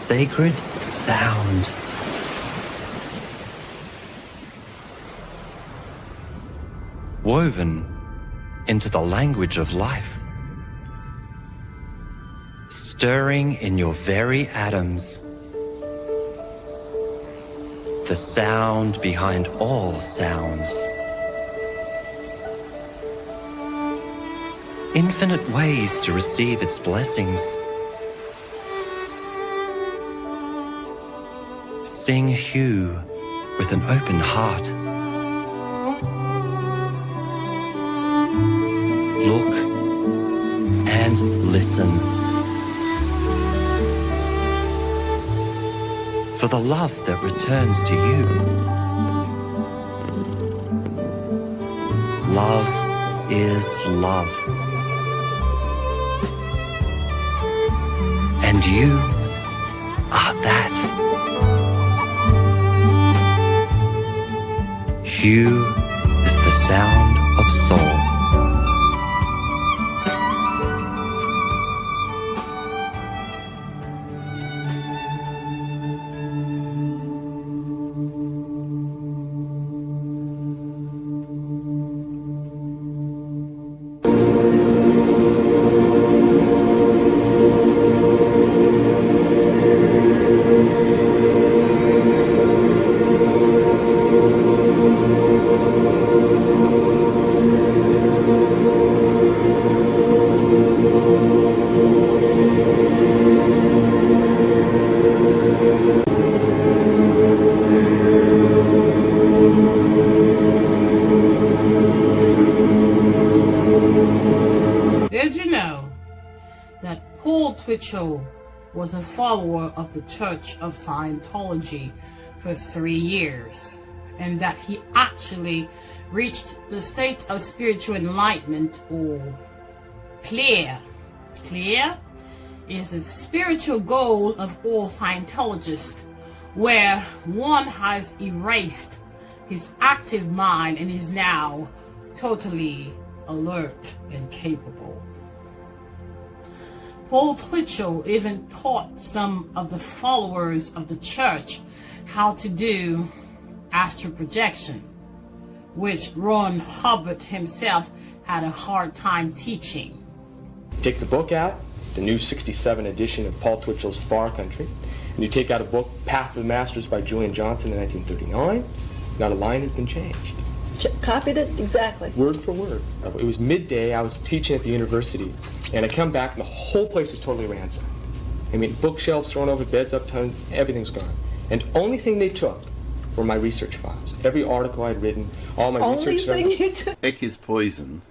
sacred sound. Woven into the language of life. Stirring in your very atoms. The sound behind all sounds. Infinite ways to receive its blessings. Sing Hugh with an open heart. Look and listen. For the love that returns to you. Love is love. And you are that. Hugh is the sound of soul. Paul Twitchell was a follower of the Church of Scientology for 3 years, and that he actually reached the state of spiritual enlightenment, or clear. Clear is the spiritual goal of all Scientologists, where one has erased his active mind and is now totally alert and capable. Paul Twitchell even taught some of the followers of the church how to do astral projection, which Ron Hubbard himself had a hard time teaching. Take the book out, the new 67 edition of Paul Twitchell's Far Country, and you take out a book, Path of the Masters by Julian Johnson in 1939, not a line has been changed. Copied it exactly. Word for word. It was midday, I was teaching at the university, and I come back and the whole place is totally ransacked. I mean, bookshelves thrown over, beds upturned, everything's gone. And the only thing they took were my research files. Every article I'd written, all my research stuff. Egg is poison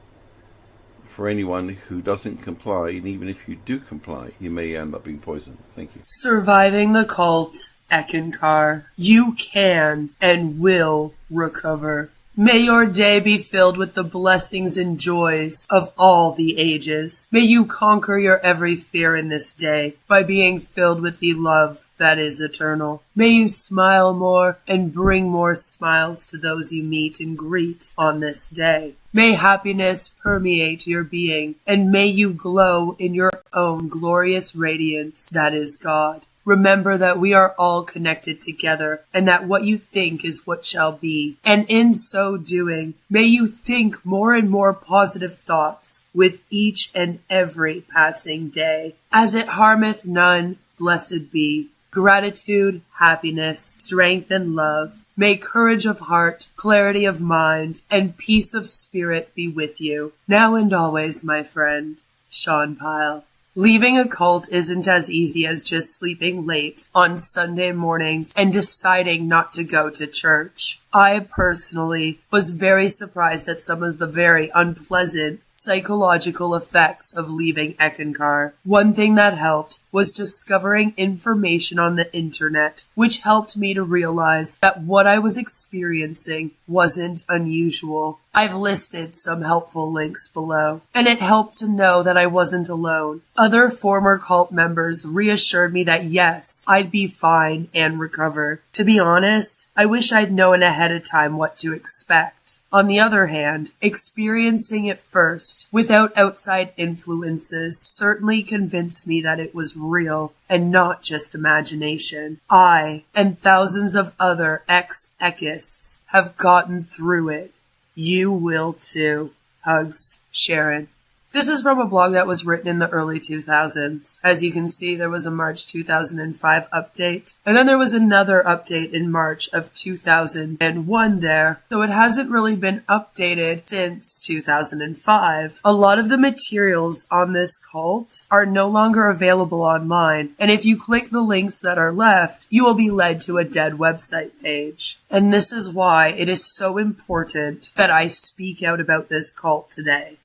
for anyone who doesn't comply, and even if you do comply, you may end up being poisoned. Thank you. Surviving the cult, Eckankar. You can and will recover. May your day be filled with the blessings and joys of all the ages. May you conquer your every fear in this day by being filled with the love that is eternal. May you smile more and bring more smiles to those you meet and greet on this day. May happiness permeate your being, and may you glow in your own glorious radiance that is God. Remember that we are all connected together, and that what you think is what shall be. And in so doing, may you think more and more positive thoughts with each and every passing day. As it harmeth none, blessed be. Gratitude, happiness, strength, and love. May courage of heart, clarity of mind, and peace of spirit be with you, now and always, my friend, Sean Pyle. Leaving a cult isn't as easy as just sleeping late on Sunday mornings and deciding not to go to church. I personally was very surprised at some of the very unpleasant psychological effects of leaving Eckankar. One thing that helped was discovering information on the internet, which helped me to realize that what I was experiencing wasn't unusual. I've listed some helpful links below, and it helped to know that I wasn't alone. Other former cult members reassured me that yes, I'd be fine and recover. To be honest, I wish I'd known ahead ahead of time what to expect. On the other hand, experiencing it first, without outside influences, certainly convinced me that it was real and not just imagination. I and thousands of other ex-Eckists have gotten through it. You will too. Hugs, Sharon. This is from a blog that was written in the early 2000s. As you can see, there was a March 2005 update, and then there was another update in March of 2001 there. So it hasn't really been updated since 2005. A lot of the materials on this cult are no longer available online, and if you click the links that are left, you will be led to a dead website page. And this is why it is so important that I speak out about this cult today.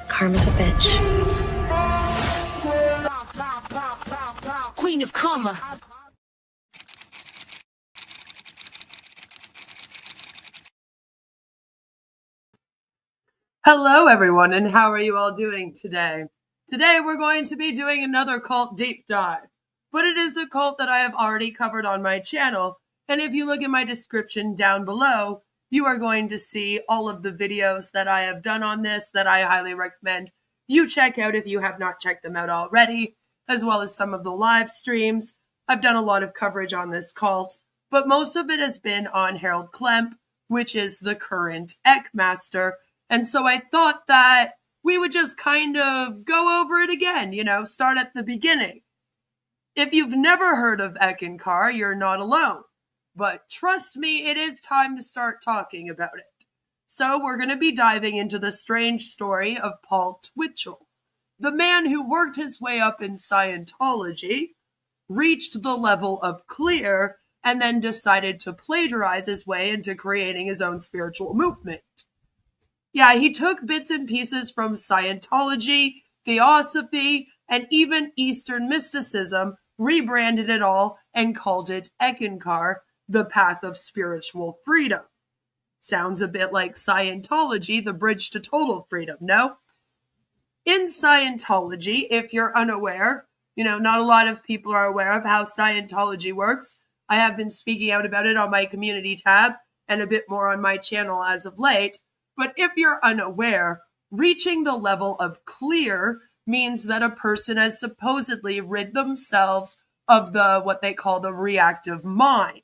Karma's a bitch. Queen of Karma. Hello everyone, and how are you all doing today? Today we're going to be doing another cult deep dive, but it is a cult that I have already covered on my channel, and if you look in my description down below, you are going to see all of the videos that I have done on this that I highly recommend you check out if you have not checked them out already, as well as some of the live streams. I've done a lot of coverage on this cult, but most of it has been on Harold Klemp, which is the current Eckmaster, and so I thought that we would just kind of go over it again, start at the beginning. If you've never heard of Eckankar, you're not alone. But trust me, it is time to start talking about it. So we're going to be diving into the strange story of Paul Twitchell, the man who worked his way up in Scientology, reached the level of clear, and then decided to plagiarize his way into creating his own spiritual movement. Yeah, he took bits and pieces from Scientology, Theosophy, and even Eastern mysticism, rebranded it all, and called it Eckankar, the path of spiritual freedom. Sounds a bit like Scientology, the bridge to total freedom, no? In Scientology, if you're unaware, not a lot of people are aware of how Scientology works. I have been speaking out about it on my community tab and a bit more on my channel as of late. But if you're unaware, reaching the level of clear means that a person has supposedly rid themselves of what they call the reactive mind.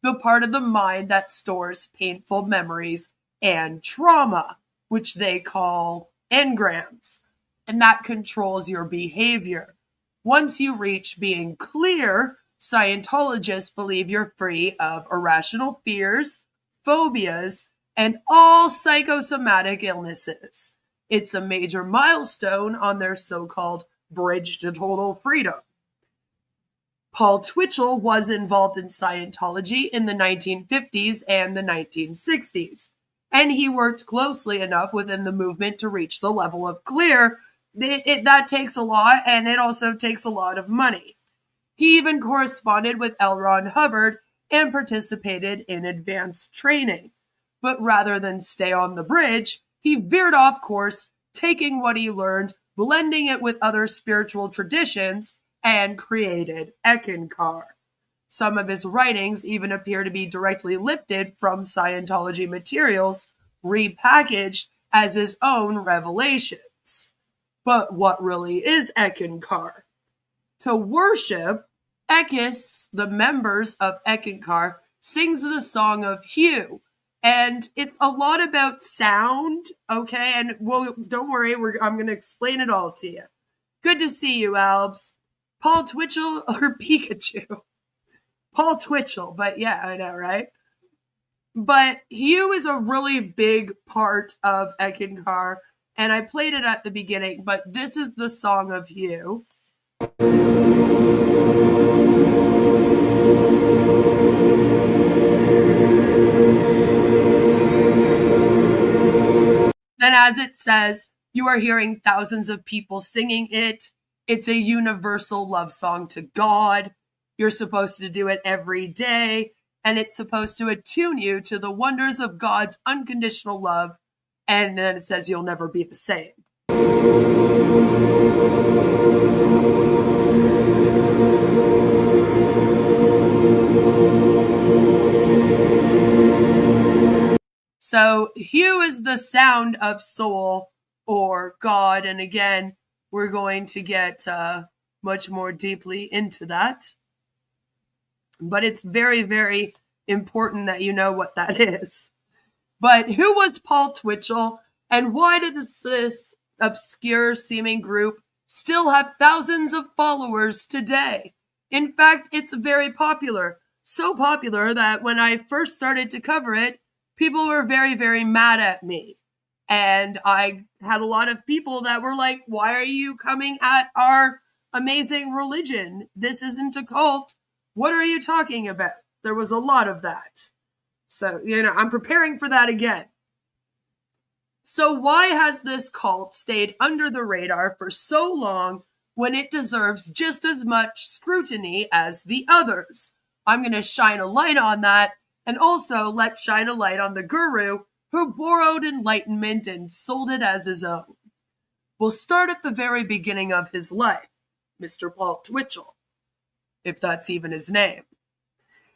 The part of the mind that stores painful memories and trauma, which they call engrams, and that controls your behavior. Once you reach being clear, Scientologists believe you're free of irrational fears, phobias, and all psychosomatic illnesses. It's a major milestone on their so-called bridge to total freedom. Paul Twitchell was involved in Scientology in the 1950s and the 1960s, and he worked closely enough within the movement to reach the level of clear. That takes a lot, and it also takes a lot of money. He even corresponded with L. Ron Hubbard and participated in advanced training. But rather than stay on the bridge, he veered off course, taking what he learned, blending it with other spiritual traditions, and created Eckankar. Some of his writings even appear to be directly lifted from Scientology materials, repackaged as his own revelations. But what really is Eckankar? To worship, Eckists, the members of Eckankar, sings the Song of Hugh. And it's a lot about sound, okay? And don't worry, I'm going to explain it all to you. Good to see you, Albs. Paul Twitchell or Pikachu? Paul Twitchell, but yeah, I know, right? But Hugh is a really big part of Eckankar, and I played it at the beginning, but this is the Song of Hugh. Then as it says, you are hearing thousands of people singing it. It's a universal love song to God. You're supposed to do it every day, and it's supposed to attune you to the wonders of God's unconditional love. And then it says you'll never be the same. So Hu is the sound of soul or God, and again, we're going to get much more deeply into that. But it's very, very important that you know what that is. But who was Paul Twitchell, and why did this obscure seeming group still have thousands of followers today? In fact, it's very popular. So popular that when I first started to cover it, people were very, very mad at me. And I had a lot of people that were like, why are you coming at our amazing religion? This isn't a cult. What are you talking about? There was a lot of that. So, I'm preparing for that again. So why has this cult stayed under the radar for so long when it deserves just as much scrutiny as the others? I'm going to shine a light on that, and also let's shine a light on the guru who borrowed enlightenment and sold it as his own. We'll start at the very beginning of his life, Mr. Paul Twitchell, if that's even his name,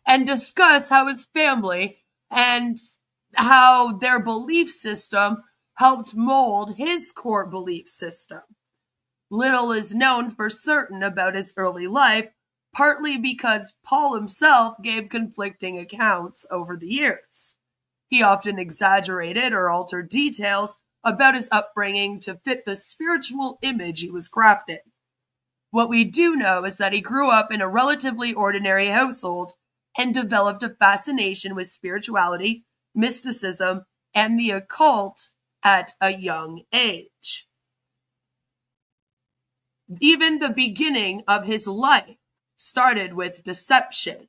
and discuss how his family and how their belief system helped mold his core belief system. Little is known for certain about his early life, partly because Paul himself gave conflicting accounts over the years. He often exaggerated or altered details about his upbringing to fit the spiritual image he was crafting. What we do know is that he grew up in a relatively ordinary household and developed a fascination with spirituality, mysticism, and the occult at a young age. Even the beginning of his life started with deception.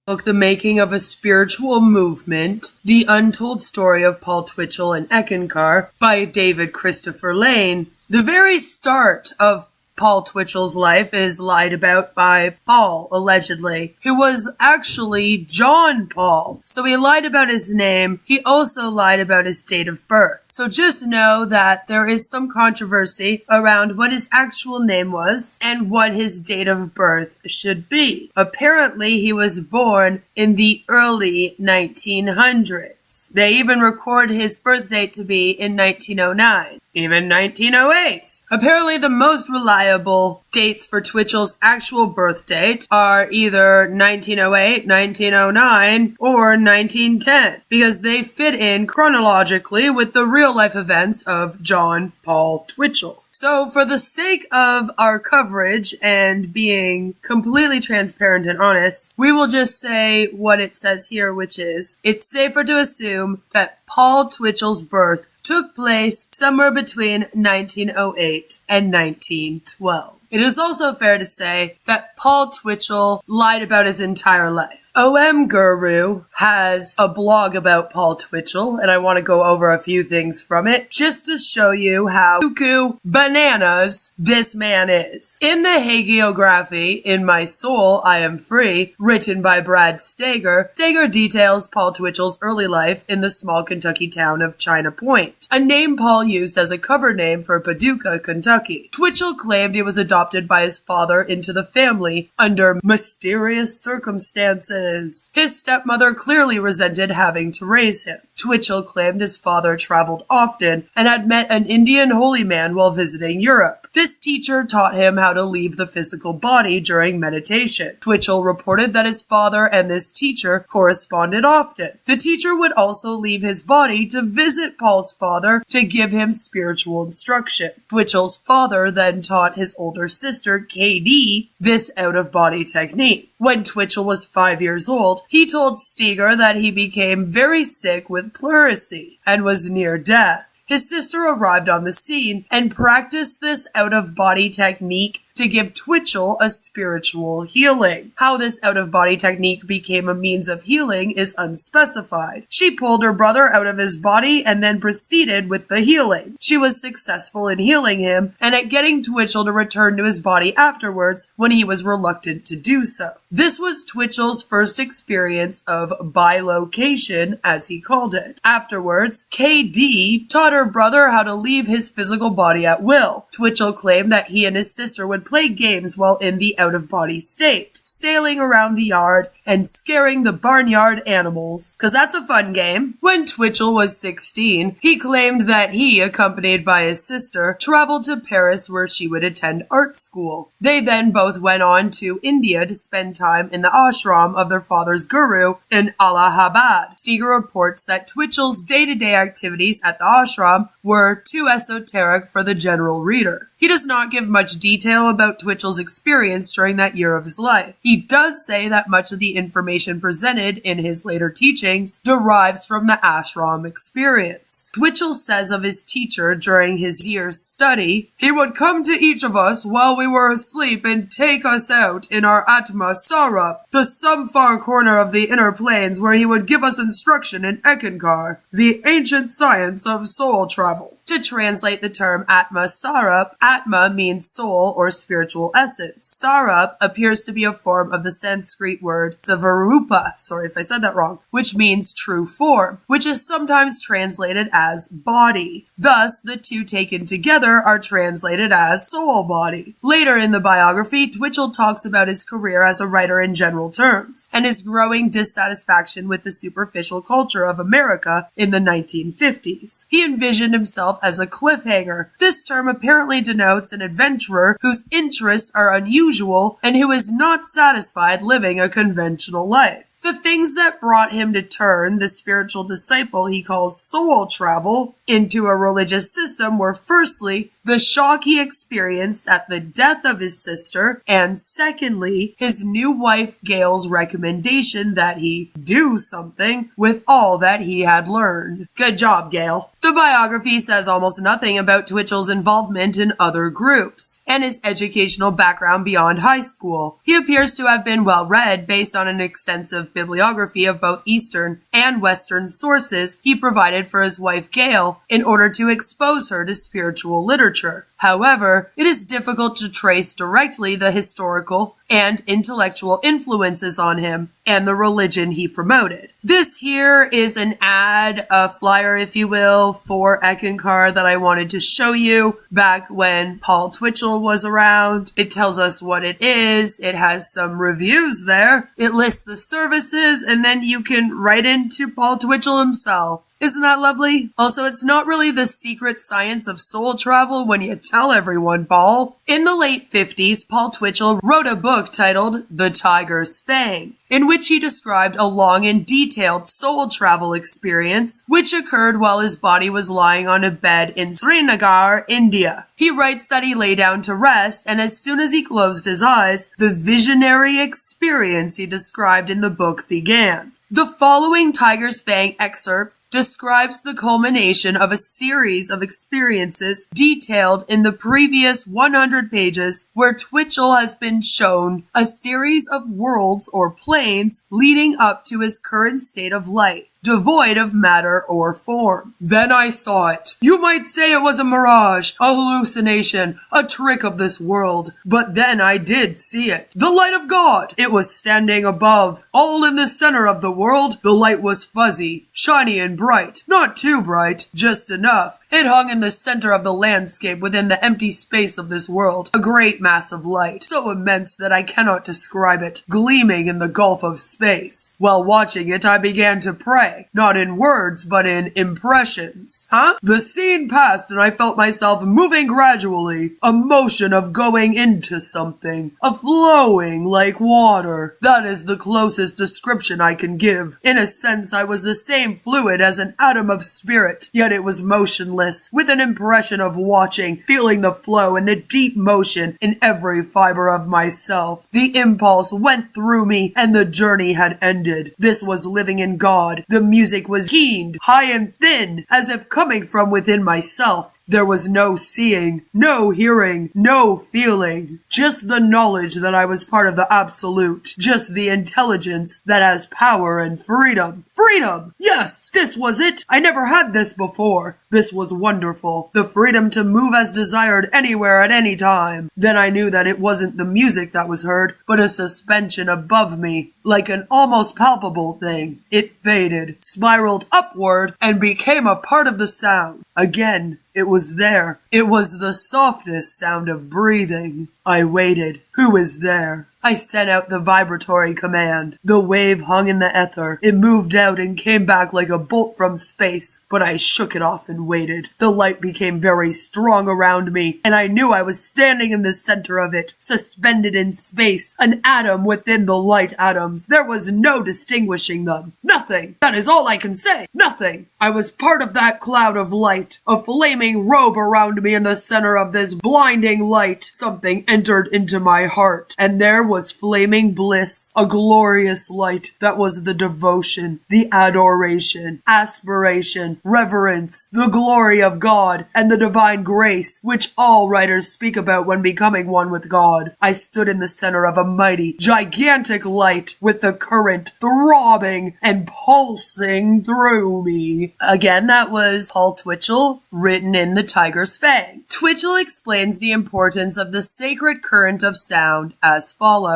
Book The Making of a Spiritual Movement, The Untold Story of Paul Twitchell and Eckankar by David Christopher Lane. The very start of Paul Twitchell's life is lied about by Paul, allegedly, who was actually John Paul. So he lied about his name. He also lied about his date of birth. So just know that there is some controversy around what his actual name was and what his date of birth should be. Apparently, he was born in the early 1900s. They even record his birth date to be in 1909, even 1908. Apparently, the most reliable dates for Twitchell's actual birth date are either 1908, 1909, or 1910, because they fit in chronologically with the real-life events of John Paul Twitchell. So for the sake of our coverage and being completely transparent and honest, we will just say what it says here, which is, it's safer to assume that Paul Twitchell's birth took place somewhere between 1908 and 1912. It is also fair to say that Paul Twitchell lied about his entire life. OM Guru has a blog about Paul Twitchell, and I want to go over a few things from it just to show you how cuckoo bananas this man is. In the hagiography, In My Soul, I Am Free, written by Brad Steger, Steger details Paul Twitchell's early life in the small Kentucky town of China Point, a name Paul used as a cover name for Paducah, Kentucky. Twitchell claimed he was adopted by his father into the family under mysterious circumstances. His stepmother clearly resented having to raise him. Twitchell claimed his father traveled often and had met an Indian holy man while visiting Europe. This teacher taught him how to leave the physical body during meditation. Twitchell reported that his father and this teacher corresponded often. The teacher would also leave his body to visit Paul's father to give him spiritual instruction. Twitchell's father then taught his older sister, KD, this out-of-body technique. When Twitchell was 5 years old, he told Steger that he became very sick with pleurisy and was near death. His sister arrived on the scene and practiced this out-of-body technique to give Twitchell a spiritual healing. How this out-of-body technique became a means of healing is unspecified. She pulled her brother out of his body and then proceeded with the healing. She was successful in healing him and at getting Twitchell to return to his body afterwards when he was reluctant to do so. This was Twitchell's first experience of bilocation, as he called it. Afterwards, KD taught her brother how to leave his physical body at will. Twitchell claimed that he and his sister would would play games while in the out-of-body state, sailing around the yard and scaring the barnyard animals, cause that's a fun game. When Twitchell was 16, he claimed that he, accompanied by his sister, traveled to Paris where she would attend art school. They then both went on to India to spend time in the ashram of their father's guru in Allahabad. Steger reports that Twitchell's day-to-day activities at the ashram were too esoteric for the general reader. He does not give much detail about Twitchell's experience during that year of his life. He does say that much of the information presented in his later teachings derives from the ashram experience. Twitchell says of his teacher during his year's study, "He would come to each of us while we were asleep and take us out in our Atma Sarup to some far corner of the inner planes where he would give us instruction in Eckankar, the ancient science of soul travel." To translate the term Atma Sarup, Atma means soul or spiritual essence. Sarup appears to be a form of the Sanskrit word Svarupa, sorry if I said that wrong, which means true form, which is sometimes translated as body. Thus, the two taken together are translated as soul body. Later in the biography, Twitchell talks about his career as a writer in general terms, and his growing dissatisfaction with the superficial culture of America in the 1950s. He envisioned himself as a cliffhanger. This term apparently denotes an adventurer whose interests are unusual and who is not satisfied living a conventional life. The things that brought him to turn the spiritual disciple he calls soul travel into a religious system were firstly, the shock he experienced at the death of his sister, and secondly, his new wife Gail's recommendation that he do something with all that he had learned. Good job, Gail. The biography says almost nothing about Twitchell's involvement in other groups, and his educational background beyond high school. He appears to have been well read based on an extensive bibliography of both Eastern and Western sources he provided for his wife Gail in order to expose her to spiritual literature. However, it is difficult to trace directly the historical and intellectual influences on him and the religion he promoted. This here is an ad, a flyer if you will, for Eckankar that I wanted to show you back when Paul Twitchell was around. It tells us what it is. It has some reviews there. It lists the services, and then you can write into Paul Twitchell himself. Isn't that lovely? Also, it's not really the secret science of soul travel when you tell everyone, Paul. In the late 50s, Paul Twitchell wrote a book titled The Tiger's Fang, in which he described a long and detailed soul travel experience, which occurred while his body was lying on a bed in Srinagar, India. He writes that he lay down to rest, and as soon as he closed his eyes, the visionary experience he described in the book began. The following Tiger's Fang excerpt describes the culmination of a series of experiences detailed in the previous 100 pages, where Twitchell has been shown a series of worlds or planes leading up to his current state of light, devoid of matter or form. Then I saw it. You might say it was a mirage, a hallucination, a trick of this world. But then I did see it. The light of God. It was standing above. All in the center of the world, the light was fuzzy, shiny and bright. Not too bright, just enough. It hung in the center of the landscape within the empty space of this world, a great mass of light, so immense that I cannot describe it, gleaming in the gulf of space. While watching it, I began to pray, not in words, but in impressions. The scene passed and I felt myself moving gradually, a motion of going into something, of flowing like water. That is the closest description I can give. In a sense, I was the same fluid as an atom of spirit, yet it was motionless, with an impression of watching, feeling the flow and the deep motion in every fiber of myself. The impulse went through me and the journey had ended. This was living in God. The music was keened, high and thin, as if coming from within myself. There was no seeing, no hearing, no feeling, just the knowledge that I was part of the absolute, just the intelligence that has power and freedom. Freedom! Yes, this was it! I never had this before. This was wonderful. The freedom to move as desired anywhere at any time. Then I knew that it wasn't the music that was heard, but a suspension above me, like an almost palpable thing. It faded, spiraled upward, and became a part of the sound. Again, It was there. It was the softest sound of breathing. I waited. Who is there? I sent out the vibratory command. The wave hung in the ether. It moved out and came back like a bolt from space, but I shook it off and waited. The light became very strong around me, and I knew I was standing in the center of it, suspended in space, an atom within the light atoms. There was no distinguishing them. Nothing. That is all I can say. Nothing. I was part of that cloud of light, a flaming robe around me in the center of this blinding light. Something entered into my heart, and there was flaming bliss, a glorious light that was the devotion, the adoration, aspiration, reverence, the glory of God, and the divine grace, which all writers speak about when becoming one with God. I stood in the center of a mighty, gigantic light with the current throbbing and pulsing through me. Again, that was Paul Twitchell, written in The Tiger's Fang. Twitchell explains the importance of the sacred current of sound as follows.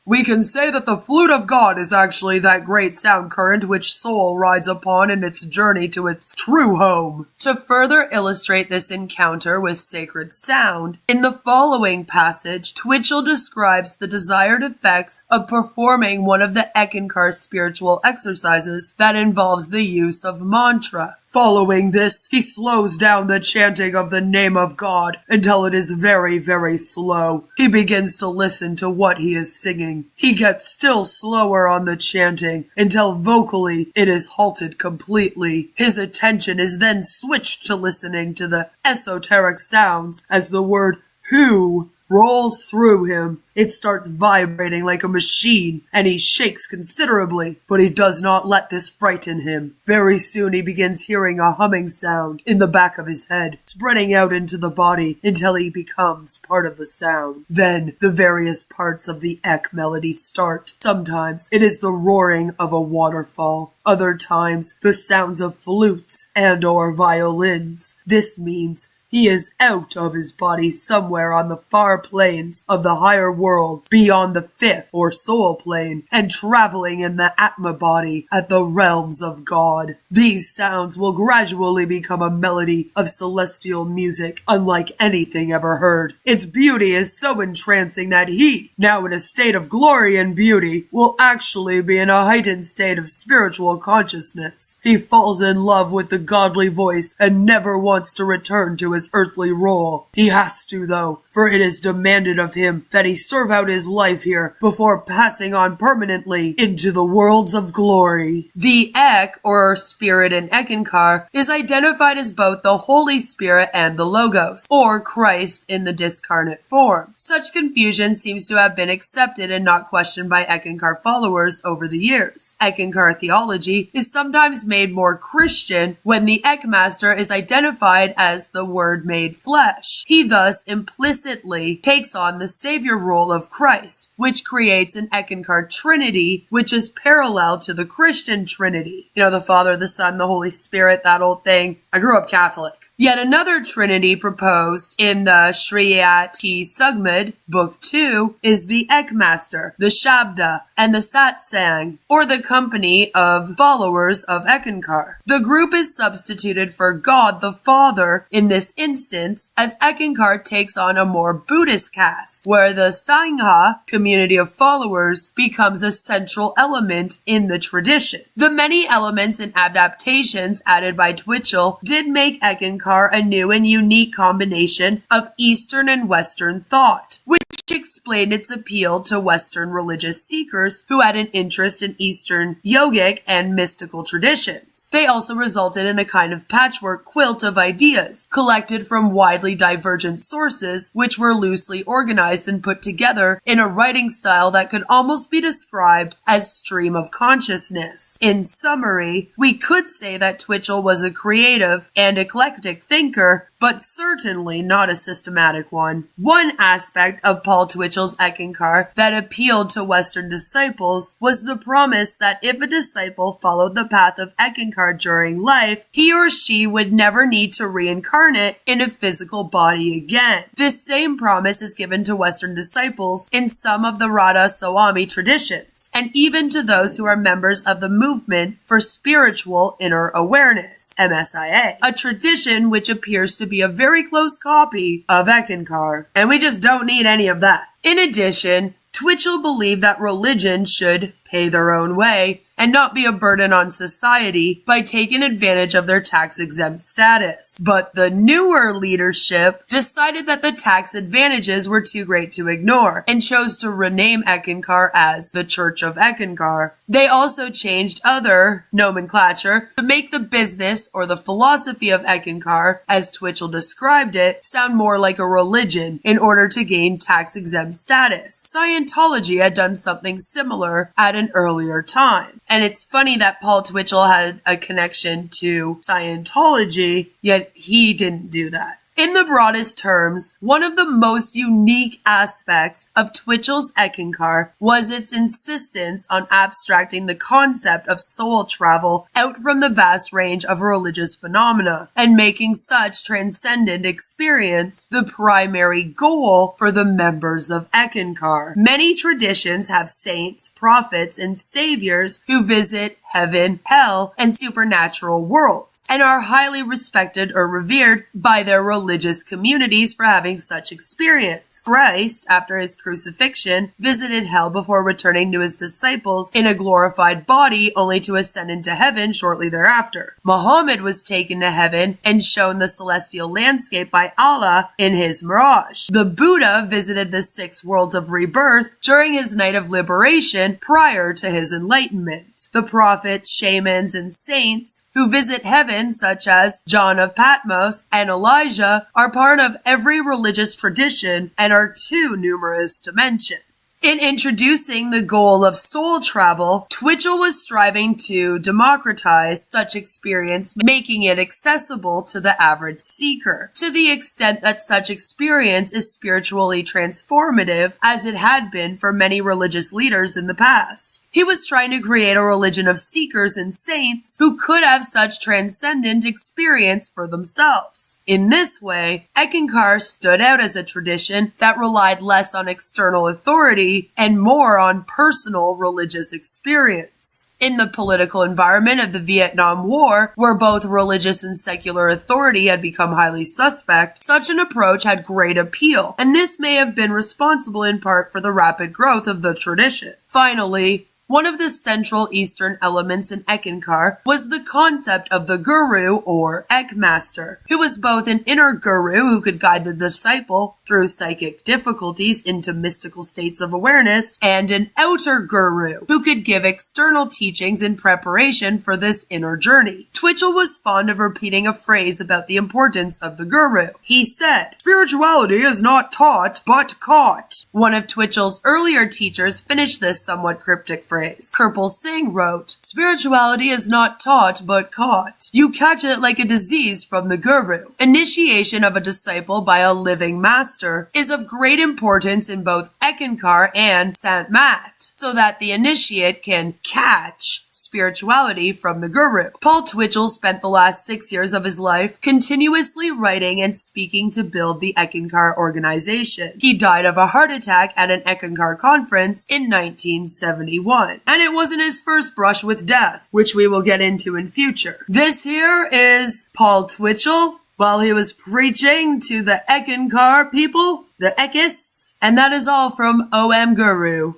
We can say that the flute of God is actually that great sound current which soul rides upon in its journey to its true home. To further illustrate this encounter with sacred sound, in the following passage, Twitchell describes the desired effects of performing one of the Eckankar spiritual exercises that involves the use of mantra. Following this, he slows down the chanting of the name of God until it is very, very slow. He begins to listen to what he is singing. He gets still slower on the chanting until vocally it is halted completely. His attention is then switched to listening to the esoteric sounds as the word who rolls through him. It starts vibrating like a machine, and he shakes considerably, but he does not let this frighten him. Very soon he begins hearing a humming sound in the back of his head, spreading out into the body until he becomes part of the sound. Then the various parts of the Ek melody start. Sometimes it is the roaring of a waterfall. Other times the sounds of flutes and or violins. This means he is out of his body somewhere on the far plains of the higher world, beyond the fifth or soul plane, and traveling in the Atma body at the realms of God. These sounds will gradually become a melody of celestial music, unlike anything ever heard. Its beauty is so entrancing that he, now in a state of glory and beauty, will actually be in a heightened state of spiritual consciousness. He falls in love with the godly voice and never wants to return to his earthly role. He has to, though, for it is demanded of him that he serve out his life here before passing on permanently into the worlds of glory. The Ek, or Spirit in Eckankar, is identified as both the Holy Spirit and the Logos, or Christ in the discarnate form. Such confusion seems to have been accepted and not questioned by Eckankar followers over the years. Eckankar theology is sometimes made more Christian when the Ekmaster is identified as the Word made flesh. He thus implicitly takes on the savior role of Christ, which creates an Eckankar Trinity, which is parallel to the Christian Trinity. You know, the Father, the Son, the Holy Spirit, that old thing. I grew up Catholic. Yet another trinity proposed in the Shriyat Sugmad, Book 2, is the Ekmaster, the Shabda, and the Satsang, or the company of followers of Eckankar. The group is substituted for God the Father in this instance, as Eckankar takes on a more Buddhist cast, where the Sangha, community of followers, becomes a central element in the tradition. The many elements and adaptations added by Twitchell did make Eckankar a new and unique combination of Eastern and Western thought, which explained its appeal to Western religious seekers who had an interest in Eastern yogic and mystical traditions. They also resulted in a kind of patchwork quilt of ideas, collected from widely divergent sources, which were loosely organized and put together in a writing style that could almost be described as stream of consciousness. In summary, we could say that Twitchell was a creative and eclectic thinker, but certainly not a systematic one. One aspect of Paul Twitchell's Eckankar that appealed to Western disciples was the promise that if a disciple followed the path of Eckankar during life, he or she would never need to reincarnate in a physical body again. This same promise is given to Western disciples in some of the Radhasoami traditions, and even to those who are members of the Movement for Spiritual Inner Awareness, MSIA, a tradition which appears to be a very close copy of Eckankar, and we just don't need any of that. In addition, Twitchell believed that religion should pay their own way and not be a burden on society by taking advantage of their tax-exempt status. But the newer leadership decided that the tax advantages were too great to ignore and chose to rename Eckankar as the Church of Eckankar. They also changed other nomenclature to make the business or the philosophy of Eckankar, as Twitchell described it, sound more like a religion in order to gain tax-exempt status. Scientology had done something similar at an earlier time. And it's funny that Paul Twitchell had a connection to Scientology, yet he didn't do that. In the broadest terms, one of the most unique aspects of Twitchell's Eckankar was its insistence on abstracting the concept of soul travel out from the vast range of religious phenomena and making such transcendent experience the primary goal for the members of Eckankar. Many traditions have saints, prophets, and saviors who visit heaven, hell, and supernatural worlds, and are highly respected or revered by their religious communities for having such experience. Christ, after his crucifixion, visited hell before returning to his disciples in a glorified body, only to ascend into heaven shortly thereafter. Muhammad was taken to heaven and shown the celestial landscape by Allah in his mirage. The Buddha visited the 6 worlds of rebirth during his night of liberation prior to his enlightenment. The prophets, shamans, and saints who visit heaven, such as John of Patmos and Elijah, are part of every religious tradition and are too numerous to mention. In introducing the goal of soul travel, Twitchell was striving to democratize such experience, making it accessible to the average seeker, to the extent that such experience is spiritually transformative, as it had been for many religious leaders in the past. He was trying to create a religion of seekers and saints who could have such transcendent experience for themselves. In this way, Eckankar stood out as a tradition that relied less on external authority and more on personal religious experience. In the political environment of the Vietnam War, where both religious and secular authority had become highly suspect, such an approach had great appeal, and this may have been responsible in part for the rapid growth of the tradition. Finally, one of the central Eastern elements in Eckankar was the concept of the guru or Eckmaster, who was both an inner guru who could guide the disciple through psychic difficulties into mystical states of awareness, and an outer guru who could give external teachings in preparation for this inner journey. Twitchell was fond of repeating a phrase about the importance of the guru. He said, "Spirituality is not taught, but caught." One of Twitchell's earlier teachers finished this somewhat cryptic phrase. Kirpal Singh wrote, "Spirituality is not taught but caught. You catch it like a disease from the guru." Initiation of a disciple by a living master is of great importance in both Eckankar and Sant Mat, so that the initiate can catch spirituality from the guru. Paul Twitchell spent the last 6 years of his life continuously writing and speaking to build the Eckankar organization. He died of a heart attack at an Eckankar conference in 1971. And it wasn't his first brush with death, which we will get into in future. This here is Paul Twitchell while he was preaching to the Eckankar people, the Eckists, and that is all from OM Guru.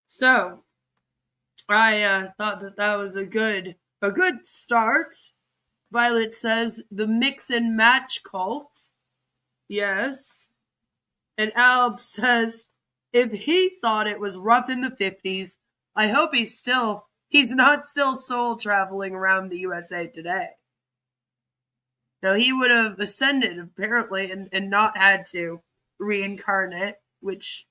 So, I thought that was a good start. Violet says, the mix and match cult. Yes. And Alb says, if he thought it was rough in the 50s, I hope he's not still soul traveling around the USA today. No, he would have ascended, apparently, and not had to reincarnate, which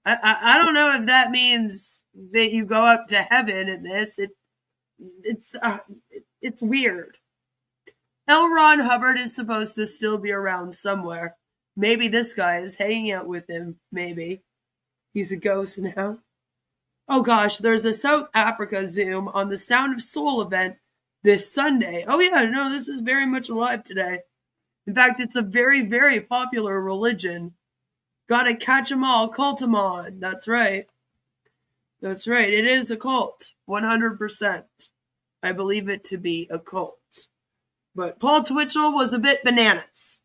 I don't know if that means that you go up to heaven in this. It's weird. L. Ron Hubbard is supposed to still be around somewhere. Maybe this guy is hanging out with him, maybe. He's a ghost now. Oh gosh, there's a South Africa Zoom on the Sound of Soul event this Sunday. Oh yeah, no, this is very much alive today. In fact, it's a very, very popular religion. Gotta catch 'em all, cult 'em on. That's right. That's right, it is a cult. 100%. I believe it to be a cult. But Paul Twitchell was a bit bananas,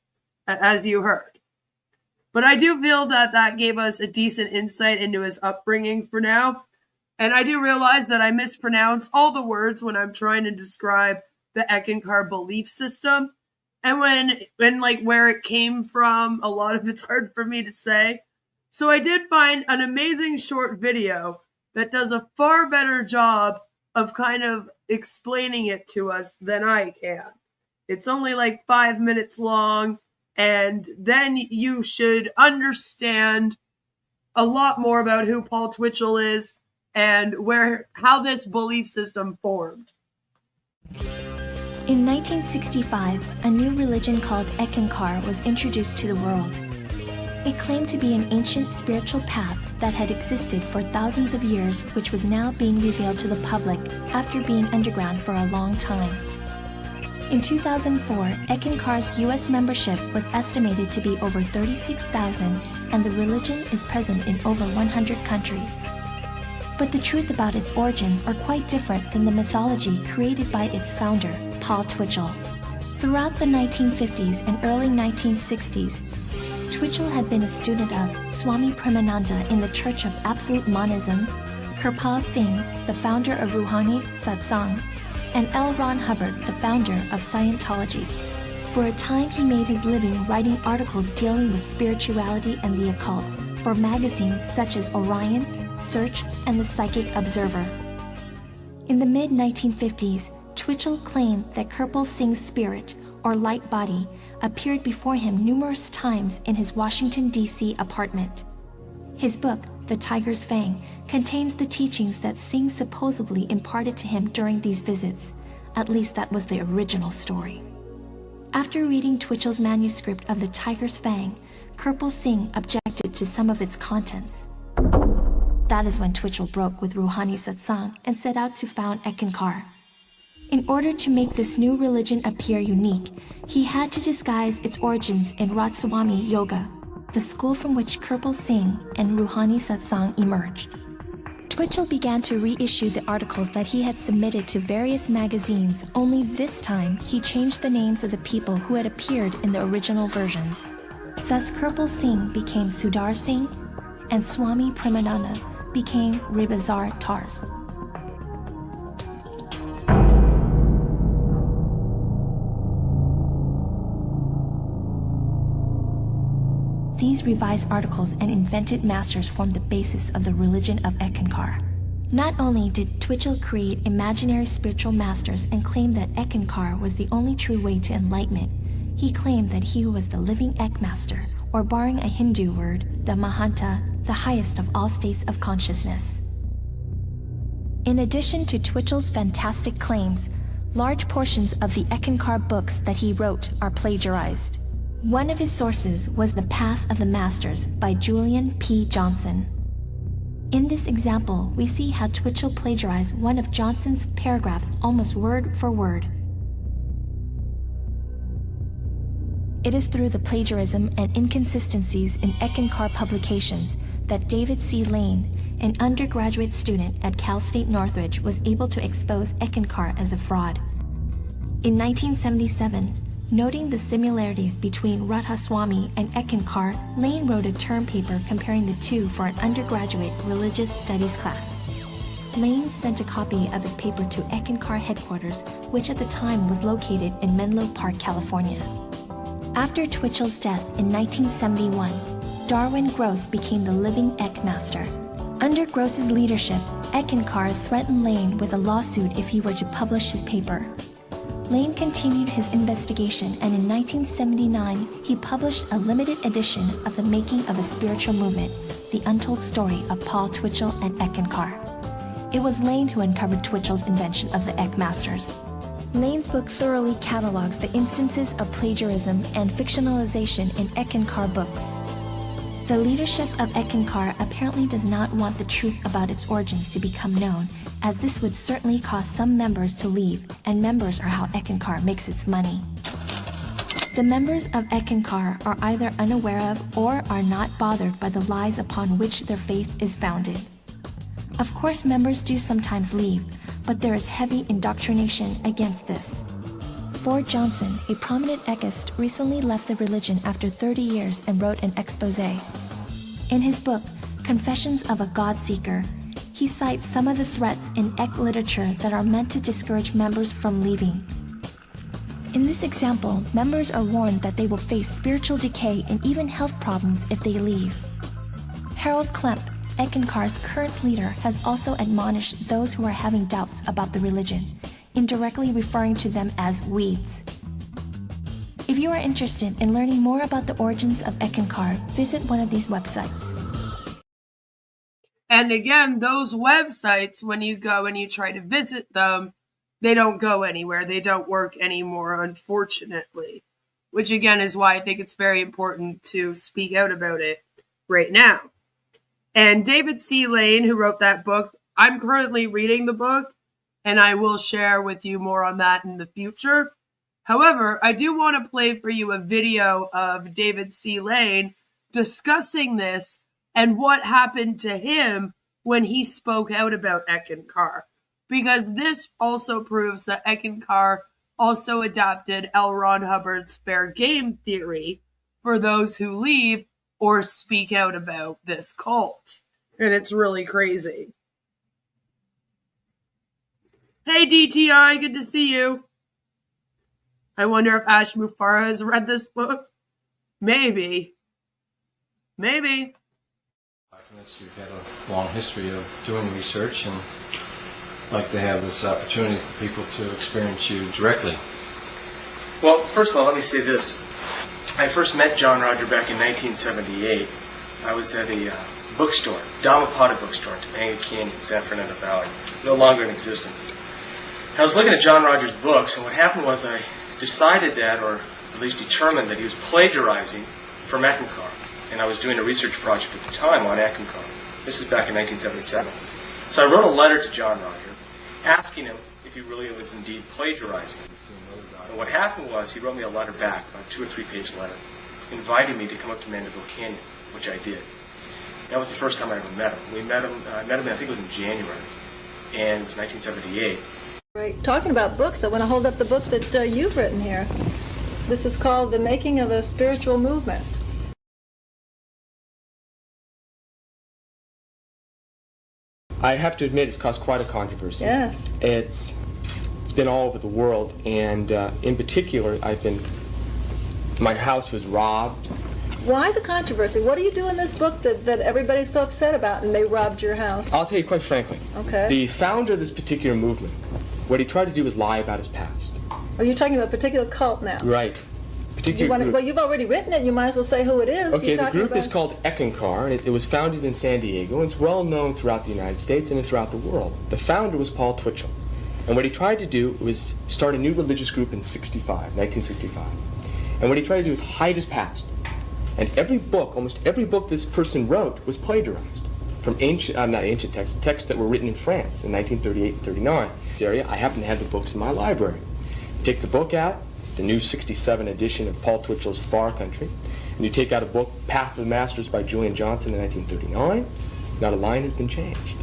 as you heard. But I do feel that that gave us a decent insight into his upbringing for now. And I do realize that I mispronounce all the words when I'm trying to describe the Eckankar belief system. And when like where it came from, a lot of it's hard for me to say. So I did find an amazing short video that does a far better job of kind of explaining it to us than I can. It's only like 5 minutes long, and then you should understand a lot more about who Paul Twitchell is and how this belief system formed. In 1965, a new religion called Eckankar was introduced to the world. It claimed to be an ancient spiritual path that had existed for thousands of years, which was now being revealed to the public after being underground for a long time. In 2004, Eckankar's U.S. membership was estimated to be over 36,000, and the religion is present in over 100 countries. But the truth about its origins are quite different than the mythology created by its founder, Paul Twitchell. Throughout the 1950s and early 1960s, Twitchell had been a student of Swami Premananda in the Church of Absolute Monism, Kirpal Singh, the founder of Rouhani Satsang, and L. Ron Hubbard, the founder of Scientology. For a time, he made his living writing articles dealing with spirituality and the occult for magazines such as Orion, Search, and the Psychic Observer. In the mid-1950s, Twitchell claimed that Kirpal Singh's spirit, or light body, appeared before him numerous times in his Washington, D.C. apartment. His book, The Tiger's Fang, contains the teachings that Singh supposedly imparted to him during these visits. At least that was the original story. After reading Twitchell's manuscript of The Tiger's Fang, Kirpal Singh objected to some of its contents. That is when Twitchell broke with Rouhani Satsang and set out to found Eckankar. In order to make this new religion appear unique, he had to disguise its origins in Radhasoami Yoga, the school from which Kirpal Singh and Rouhani Satsang emerged. Twitchell began to reissue the articles that he had submitted to various magazines, only this time he changed the names of the people who had appeared in the original versions. Thus Kirpal Singh became Sudar Singh, and Swami Premananda became Rebazar Tars. These revised articles and invented masters formed the basis of the religion of Eckankar. Not only did Twitchell create imaginary spiritual masters and claim that Eckankar was the only true way to enlightenment, he claimed that he was the living Eckmaster, or borrowing a Hindu word, the Mahanta, the highest of all states of consciousness. In addition to Twitchell's fantastic claims, large portions of the Eckankar books that he wrote are plagiarized. One of his sources was The Path of the Masters by Julian P. Johnson. In this example, we see how Twitchell plagiarized one of Johnson's paragraphs almost word for word. It is through the plagiarism and inconsistencies in Eckankar publications that David C. Lane, an undergraduate student at Cal State Northridge, was able to expose Eckankar as a fraud. In 1977, noting the similarities between Radhasoami and Eckankar, Lane wrote a term paper comparing the two for an undergraduate religious studies class. Lane sent a copy of his paper to Eckankar headquarters, which at the time was located in Menlo Park, California. After Twitchell's death in 1971, Darwin Gross became the living Eckmaster. Under Gross's leadership, Eckankar threatened Lane with a lawsuit if he were to publish his paper. Lane continued his investigation, and in 1979, he published a limited edition of The Making of a Spiritual Movement, The Untold Story of Paul Twitchell and Eckankar. It was Lane who uncovered Twitchell's invention of the Eckmasters. Lane's book thoroughly catalogs the instances of plagiarism and fictionalization in Eckankar books. The leadership of Eckankar apparently does not want the truth about its origins to become known, as this would certainly cause some members to leave, and members are how Eckankar makes its money. The members of Eckankar are either unaware of or are not bothered by the lies upon which their faith is founded. Of course, members do sometimes leave, but there is heavy indoctrination against this. Ford Johnson, a prominent Eckist, recently left the religion after 30 years and wrote an expose. In his book, Confessions of a God Seeker, he cites some of the threats in Eck literature that are meant to discourage members from leaving. In this example, members are warned that they will face spiritual decay and even health problems if they leave. Harold Klemp, Eckankar's current leader, has also admonished those who are having doubts about the religion, indirectly referring to them as weeds. If you are interested in learning more about the origins of Eckankar, visit one of these websites. And again, those websites, when you go and you try to visit them, they don't go anywhere. They don't work anymore, unfortunately. Which again is why I think it's very important to speak out about it right now. And David C. Lane, who wrote that book, I'm currently reading the book, and I will share with you more on that in the future. However, I do want to play for you a video of David C. Lane discussing this and what happened to him when he spoke out about Eckankar. Because this also proves that Eckankar also adopted L. Ron Hubbard's fair game theory for those who leave or speak out about this cult. And it's really crazy. Hey DTI, good to see you. I wonder if Ash Mufara has read this book. Maybe. You've had a long history of doing research, and I'd like to have this opportunity for people to experience you directly. Well, first of all, let me say this. I first met John Roger back in 1978. I was at a bookstore, Dhammapada bookstore in Topanga Canyon, San Fernando Valley. No longer in existence. And I was looking at John Roger's books, and what happened was I decided that, or at least determined that he was plagiarizing from Eckankar. And I was doing a research project at the time on Eckankar. This is back in 1977. So I wrote a letter to John Roger asking him if he really was indeed plagiarizing. And what happened was he wrote me a letter back, about a 2 or 3 page letter, inviting me to come up to Mandeville Canyon, which I did. That was the first time I ever met him. I met him, I think it was in January, and it was 1978. Right. Talking about books, I want to hold up the book that you've written here. This is called The Making of a Spiritual Movement. I have to admit it's caused quite a controversy. Yes. It's been all over the world, and in particular, my house was robbed. Why the controversy? What do you do in this book that everybody's so upset about and they robbed your house? I'll tell you quite frankly. Okay. The founder of this particular movement, what he tried to do was lie about his past. Are you talking about a particular cult now? Right. Well, you've already written it. You might as well say who it is. Okay, the group is called Eckankar, and it was founded in San Diego, and it's well known throughout the United States and throughout the world. The founder was Paul Twitchell, and what he tried to do was start a new religious group in 1965. And what he tried to do was hide his past. And every book, almost every book this person wrote was plagiarized from texts that were written in France in 1938 and 39. This area, I happen to have the books in my library. Take the book out, the new 67 edition of Paul Twitchell's Far Country, and you take out a book, Path of the Masters by Julian Johnson in 1939, not a line has been changed.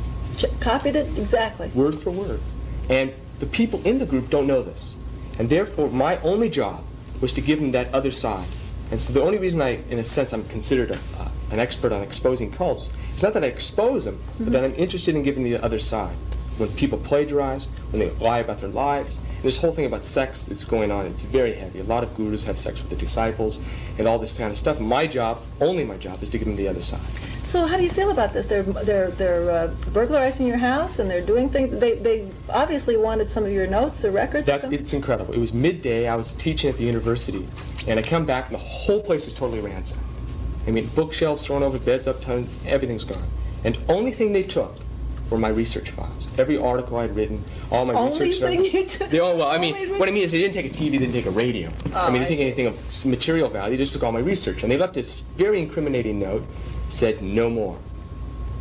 Copied it exactly. Word for word. And the people in the group don't know this. And therefore, my only job was to give them that other side. And so the only reason in a sense, I'm considered an expert on exposing cults, it's not that I expose them, but that I'm interested in giving the other side. When people plagiarize, when they lie about their lives, and this whole thing about sex that's going on, it's very heavy. A lot of gurus have sex with their disciples, and all this kind of stuff. My job, only my job, is to give them the other side. So how do you feel about this? They're burglarizing your house, and they're doing things. They obviously wanted some of your notes or records. It's incredible. It was midday. I was teaching at the university, and I come back, and the whole place is totally ransacked. I mean, bookshelves thrown over, beds upturned, everything's gone. And only thing they took were my research files. Every article I'd written, all my research stuff. What I mean is they didn't take a TV, they didn't take a radio. They didn't take anything of material value, they just took all my research. And they left this very incriminating note, said no more.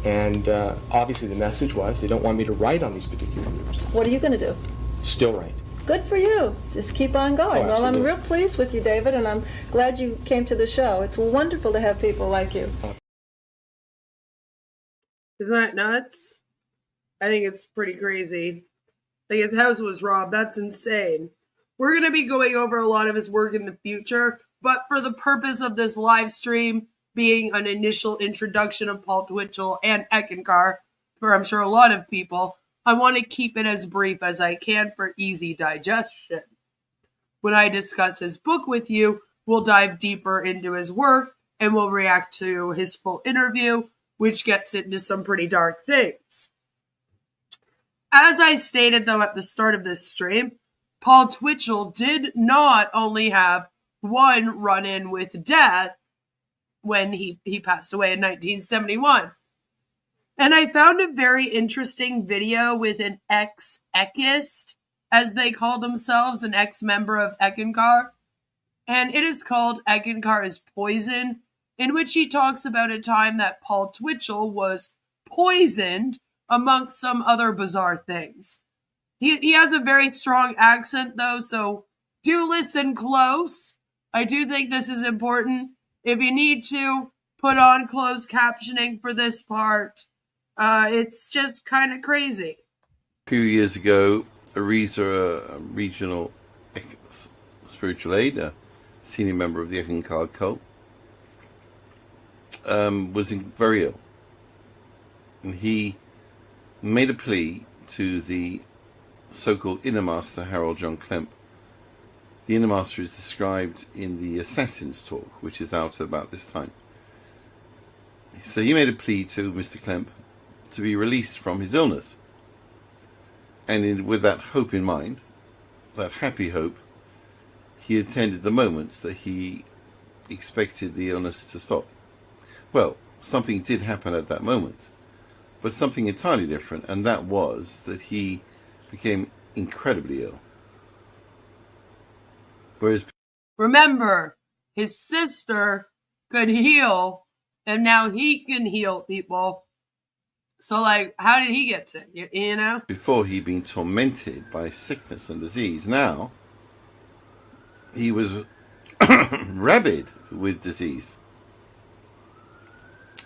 And obviously the message was they don't want me to write on these particular groups. What are you going to do? Still write. Good for you. Just keep on going. Well, I'm real pleased with you, David, and I'm glad you came to the show. It's wonderful to have people like you. Isn't that nuts? I think it's pretty crazy. Like, his house was robbed. That's insane. We're going to be going over a lot of his work in the future, but for the purpose of this live stream being an initial introduction of Paul Twitchell and Eckankar, for I'm sure a lot of people, I want to keep it as brief as I can for easy digestion. When I discuss his book with you, we'll dive deeper into his work and we'll react to his full interview, which gets into some pretty dark things. As I stated, though, at the start of this stream, Paul Twitchell did not only have one run-in with death when he passed away in 1971. And I found a very interesting video with an ex-Eckist, as they call themselves, an ex-member of Eckankar. And it is called Eckankar is Poison, in which he talks about a time that Paul Twitchell was poisoned amongst some other bizarre things. He has a very strong accent, though, so do listen close. I do think this is important. If you need to, put on closed captioning for this part. It's just kind of crazy. A few years ago, Ariza, a regional spiritual aid, a senior member of the Eckankar cult, was very ill. And he made a plea to the so-called Inner Master, Harold John Klemp. The Inner Master is described in the Assassin's Talk, which is out at about this time. So he made a plea to Mr. Klemp to be released from his illness. And with that hope in mind, that happy hope, he attended the moments that he expected the illness to stop. Well, something did happen at that moment, but something entirely different, and that was that he became incredibly ill. Whereas, remember, his sister could heal, and now he can heal people. So, like, how did he get sick? You know? Before he'd been tormented by sickness and disease, now he was rabid with disease.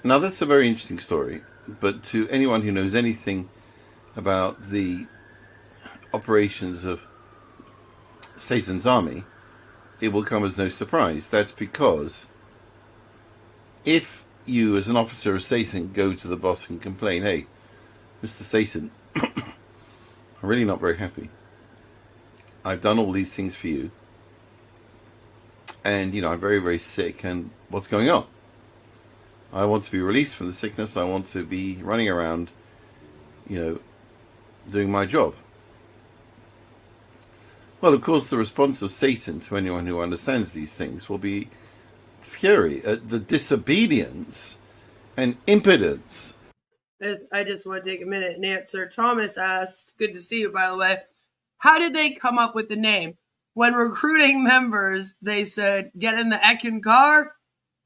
Now, that's a very interesting story, but to anyone who knows anything about the operations of Satan's army, it will come as no surprise. That's because if you, as an officer of Satan, go to the boss and complain, hey, Mr. Satan, I'm really not very happy. I've done all these things for you. And, I'm very, very sick. And what's going on? I want to be released from the sickness. I want to be running around, doing my job. Well, of course, the response of Satan to anyone who understands these things will be fury at the disobedience and impotence. I just want to take a minute and answer. Thomas asked, good to see you, by the way, how did they come up with the name? When recruiting members, they said, get in the Eckankar.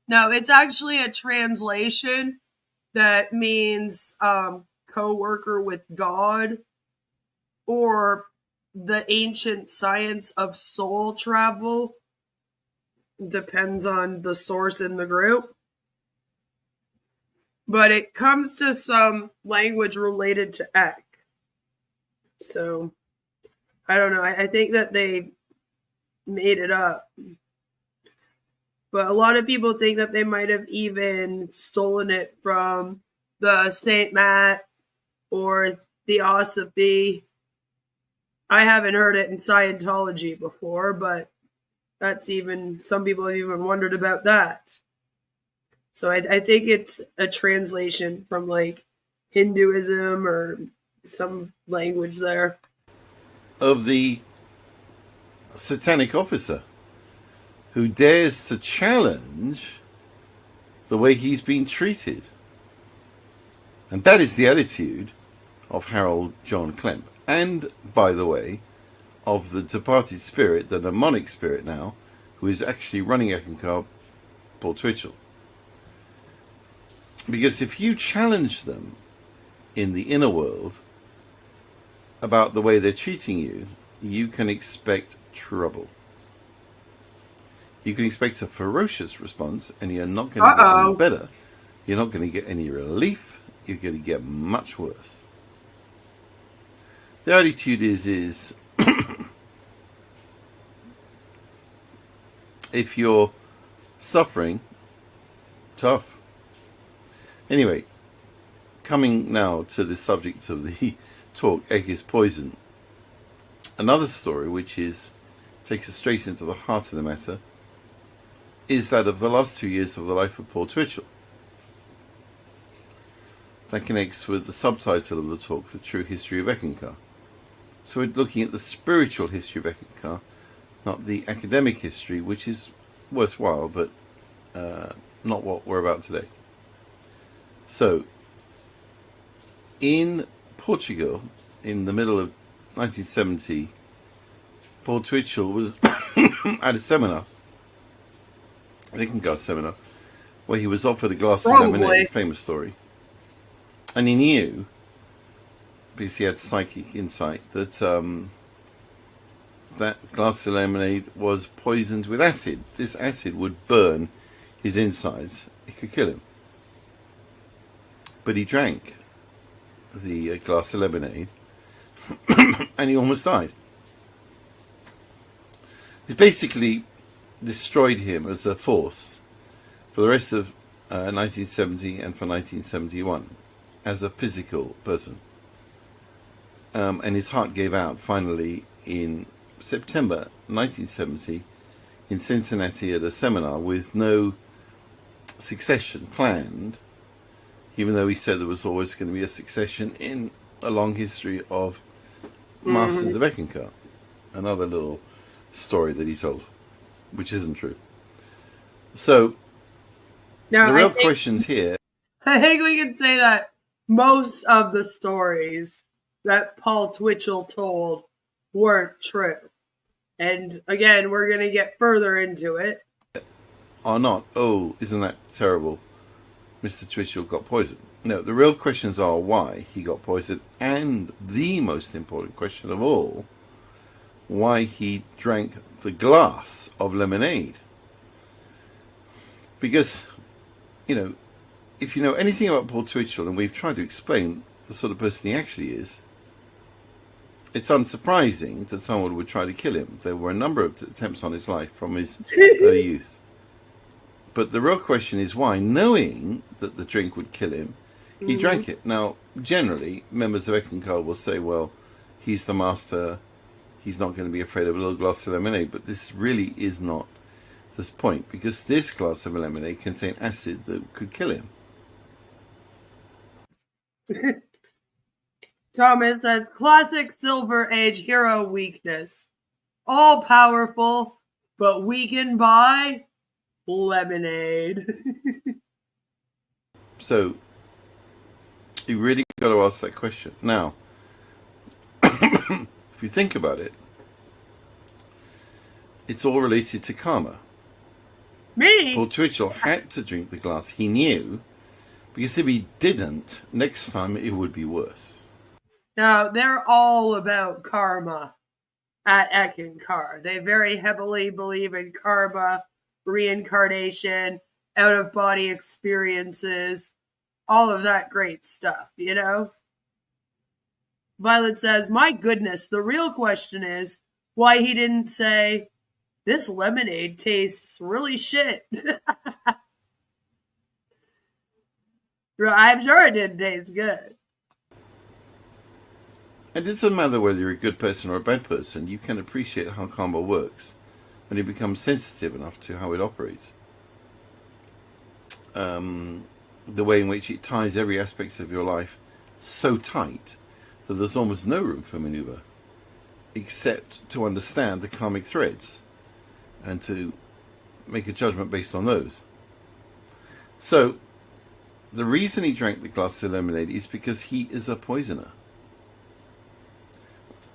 No, it's actually a translation that means co-worker with God, or the ancient science of soul travel. Depends on the source in the group. But it comes to some language related to Ek. So, I don't know. I think that they made it up. But a lot of people think that they might have even stolen it from the Saint Matt or Theosophy. I haven't heard it in Scientology before, but some people have even wondered about that. So I think it's a translation from like Hinduism or some language there. Of the satanic officer who dares to challenge the way he's been treated. And that is the attitude of Harold John Klemp. And, by the way, of the departed spirit, the demonic spirit now, who is actually running Eckankar, Paul Twitchell. Because if you challenge them in the inner world about the way they're treating you, you can expect trouble. You can expect a ferocious response, and you're not going to get any better. You're not going to get any relief. You're going to get much worse. The attitude is if you're suffering, tough. Anyway, coming now to the subject of the talk, egg is poison. Another story which takes us straight into the heart of the matter is that of the last 2 years of the life of Paul Twitchell. That connects with the subtitle of the talk, The True History of Eckankar. So we're looking at the spiritual history of Eckankar, not the academic history, which is worthwhile, but not what we're about today. So, in Portugal, in the middle of 1970, Paul Twitchell was at a seminar, an Eckankar seminar, where he was offered a glass of lemonade, famous story. And he knew, because he had psychic insight, that that glass of lemonade was poisoned with acid. This acid would burn his insides. It could kill him. But he drank the glass of lemonade and he almost died. It basically destroyed him as a force for the rest of 1970 and for 1971 as a physical person. And his heart gave out finally in September 1970 in Cincinnati at a seminar with no succession planned, even though he said there was always going to be a succession in a long history of Masters of Eckankar. Another little story that he told, which isn't true. So, now, the real questions here... I think we can say that most of the stories that Paul Twitchell told weren't true. And again, we're going to get further into it. Are not, oh, isn't that terrible? Mr. Twitchell got poisoned. No, the real questions are why he got poisoned, and the most important question of all, why he drank the glass of lemonade. Because, you know, if you know anything about Paul Twitchell, and we've tried to explain the sort of person he actually is, it's unsurprising that someone would try to kill him. There were a number of attempts on his life from his early youth. But the real question is why, knowing that the drink would kill him, he drank it. Now, generally, members of Eckankar will say, well, he's the master, he's not going to be afraid of a little glass of lemonade. But this really is not this point, because this glass of lemonade contained acid that could kill him. Thomas says, classic Silver Age hero weakness. All powerful, but weakened by lemonade. So, you really got to ask that question. Now, if you think about it, it's all related to karma. Me? Paul Twitchell had to drink the glass. He knew, because if he didn't, next time it would be worse. Now, they're all about karma at Eckankar. They very heavily believe in karma, reincarnation, out-of-body experiences, all of that great stuff, you know? Violet says, my goodness, the real question is why he didn't say, this lemonade tastes really shit. I'm sure it didn't taste good. It doesn't matter whether you're a good person or a bad person, you can appreciate how karma works when you become sensitive enough to how it operates. The way in which it ties every aspect of your life so tight that there's almost no room for maneuver, except to understand the karmic threads and to make a judgment based on those. So, the reason he drank the glass of lemonade is because he is a poisoner.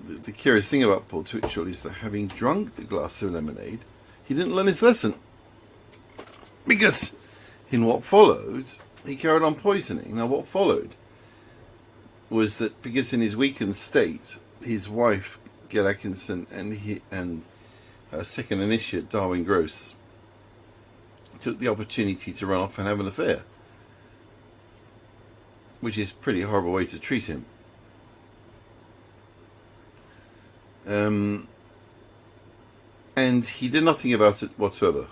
The curious thing about Paul Twitchell is that having drunk the glass of lemonade, he didn't learn his lesson. Because in what followed, he carried on poisoning. Now what followed was that because in his weakened state, his wife, Gail Atkinson, and her second initiate, Darwin Gross, took the opportunity to run off and have an affair. Which is a pretty horrible way to treat him. And he did nothing about it whatsoever.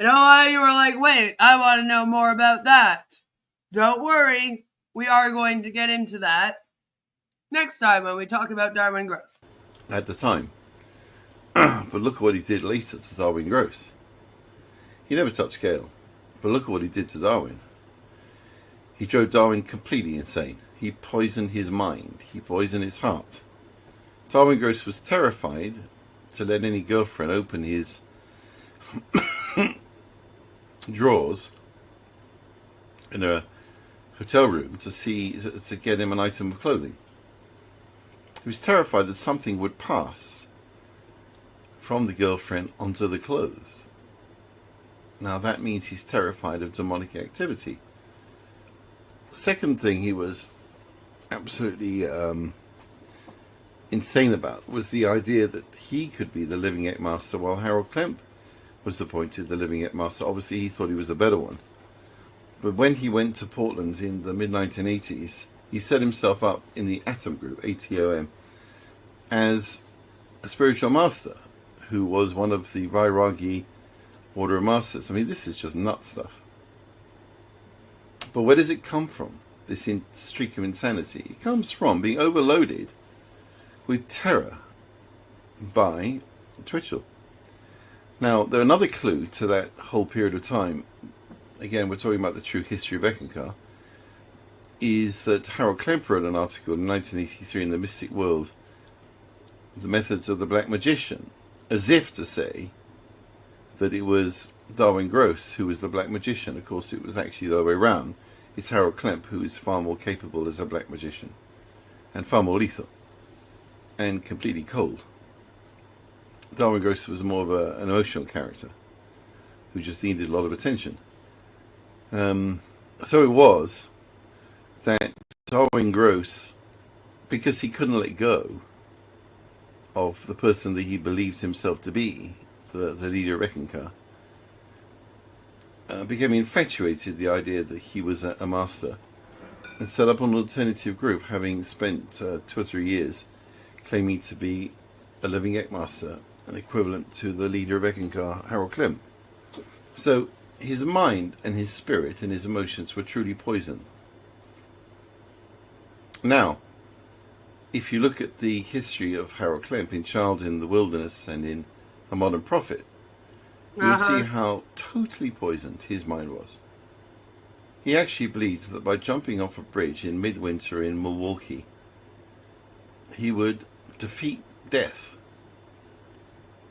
You know why you were like, wait, I want to know more about that. Don't worry, we are going to get into that next time when we talk about Darwin Gross. At the time. But look at what he did later to Darwin Gross. He never touched Gale. But look at what he did to Darwin. He drove Darwin completely insane. He poisoned his mind. He poisoned his heart. Darwin Gross was terrified to let any girlfriend open his drawers in a hotel room to get him an item of clothing. He was terrified that something would pass from the girlfriend onto the clothes. Now that means he's terrified of demonic activity. Second thing he was absolutely insane about was the idea that he could be the living Eckmaster while Harold Klemp was appointed the living Eckmaster. Obviously he thought he was a better one. But when he went to Portland in the mid-1980s, he set himself up in the Atom Group, ATOM, as a spiritual master who was one of the Vairagi Order of Masters. I mean, this is just nut stuff. But where does it come from, this streak of insanity? It comes from being overloaded with terror by Twitchell. Now, another clue to that whole period of time, again, we're talking about the true history of Eckankar, is that Harold Klemp wrote an article in 1983 in the Mystic World, The Methods of the Black Magician, as if to say that it was Darwin Gross who was the Black Magician. Of course, it was actually the other way around. It's Harold Klemp who is far more capable as a Black Magician, and far more lethal, and completely cold. Darwin Gross was more of an emotional character who just needed a lot of attention. So it was that Darwin Gross, because he couldn't let go of the person that he believed himself to be, the leader of Eckankar, became infatuated with the idea that he was a master, and set up an alternative group, having spent 2 or 3 years claiming to be a living Eckmaster, an equivalent to the leader of Eckankar, Harold Klemp. So his mind and his spirit and his emotions were truly poisoned. Now, if you look at the history of Harold Klemp in Child in the Wilderness and in A Modern Prophet, you'll see how totally poisoned his mind was. He actually believed that by jumping off a bridge in midwinter in Milwaukee, he would defeat death,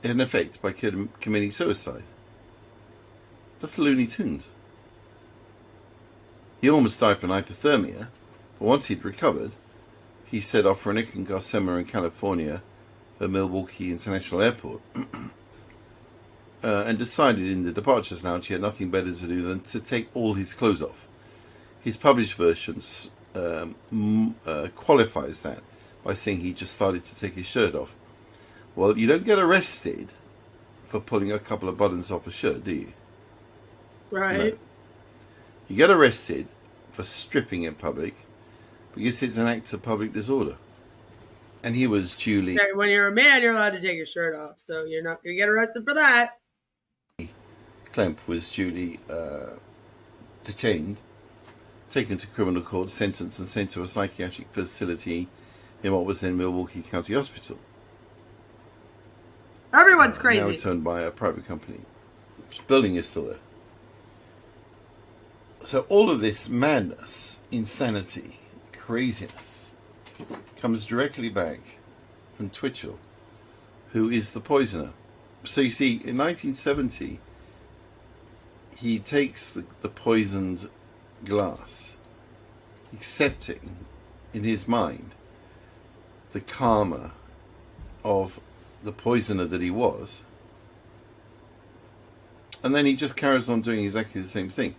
in effect, by committing suicide. That's Looney Tunes. He almost died from hypothermia, but once he'd recovered, he set off for an Eckankar seminar in California at Milwaukee International Airport, and decided in the departures lounge he had nothing better to do than to take all his clothes off. His published versions qualifies that by saying he just started to take his shirt off. Well, you don't get arrested for pulling a couple of buttons off a shirt, do you? Right. No. You get arrested for stripping in public because it's an act of public disorder. And he was duly... When you're a man, you're allowed to take your shirt off, so you're not going to get arrested for that. Klemp was duly detained, taken to criminal court, sentenced and sent to a psychiatric facility in what was then Milwaukee County Hospital. Everyone's crazy. Now it's owned by a private company. The building is still there. So all of this madness, insanity, craziness comes directly back from Twitchell, who is the poisoner. So you see, in 1970, he takes the poisoned glass, accepting in his mind the karma of the poisoner that he was, and then he just carries on doing exactly the same thing.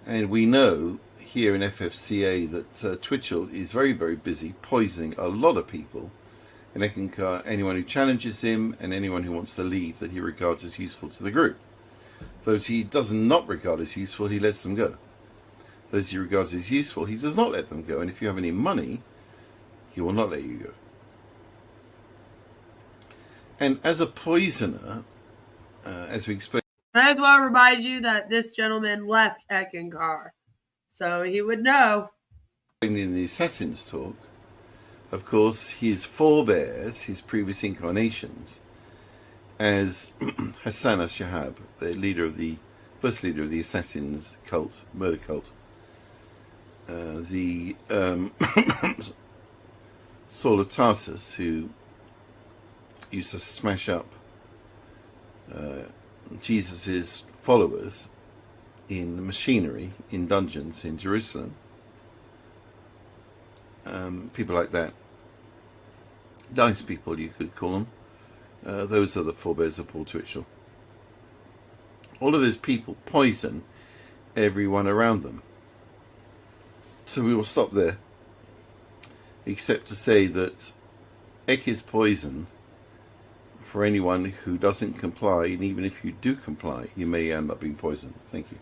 And we know here in FFCA that Twitchell is very, very busy poisoning a lot of people in Eckankar, anyone who challenges him and anyone who wants to leave that he regards as useful to the group. Those he does not regard as useful, he lets them go. Those he regards as useful, he does not let them go. And if you have any money, he will not let you go. And as a poisoner, as we explained, Might as well remind you that this gentleman left Eckankar, so he would know. In the Assassin's talk, of course, his forebears, his previous incarnations, as Hassan al-Shahab, the first leader of the Assassins cult, murder cult, the Saul of Tarsus, who used to smash up Jesus's followers in machinery, in dungeons in Jerusalem. People like that. Nice people, you could call them. Those are the forebears of Paul Twitchell. All of those people poison everyone around them. So we will stop there, except to say that Eck is poison for anyone who doesn't comply, and even if you do comply, you may end up being poisoned. Thank you.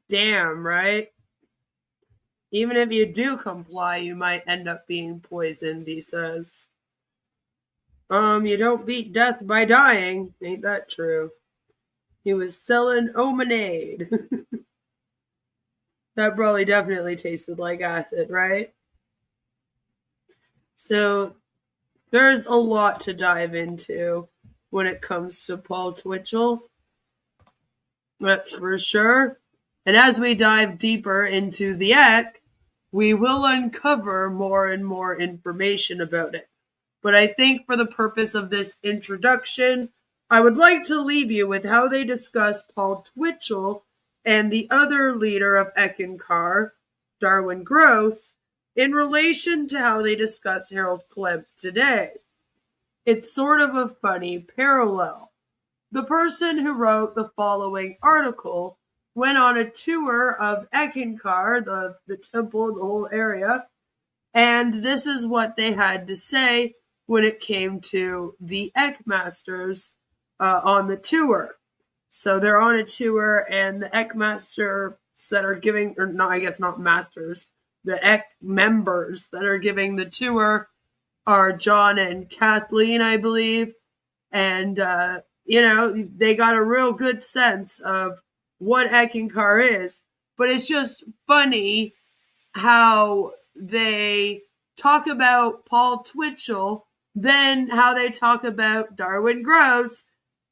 Damn, right? Even if you do comply, you might end up being poisoned, he says. You don't beat death by dying. Ain't that true? He was selling omenade. That probably definitely tasted like acid, right? So, there's a lot to dive into when it comes to Paul Twitchell. That's for sure. And as we dive deeper into the Eck, we will uncover more and more information about it. But I think for the purpose of this introduction, I would like to leave you with how they discussed Paul Twitchell and the other leader of Eckankar, Darwin Gross, in relation to how they discuss Harold Klemp today. It's sort of a funny parallel. The person who wrote the following article went on a tour of Eckankar, the temple, the whole area, and this is what they had to say when it came to the Eckmasters on the tour. So they're on a tour, and the Eckmasters that are giving, or not, I guess not masters, the Eck members that are giving the tour are John and Kathleen, I believe. And, they got a real good sense of what Eckankar is. But it's just funny how they talk about Paul Twitchell, then how they talk about Darwin Gross,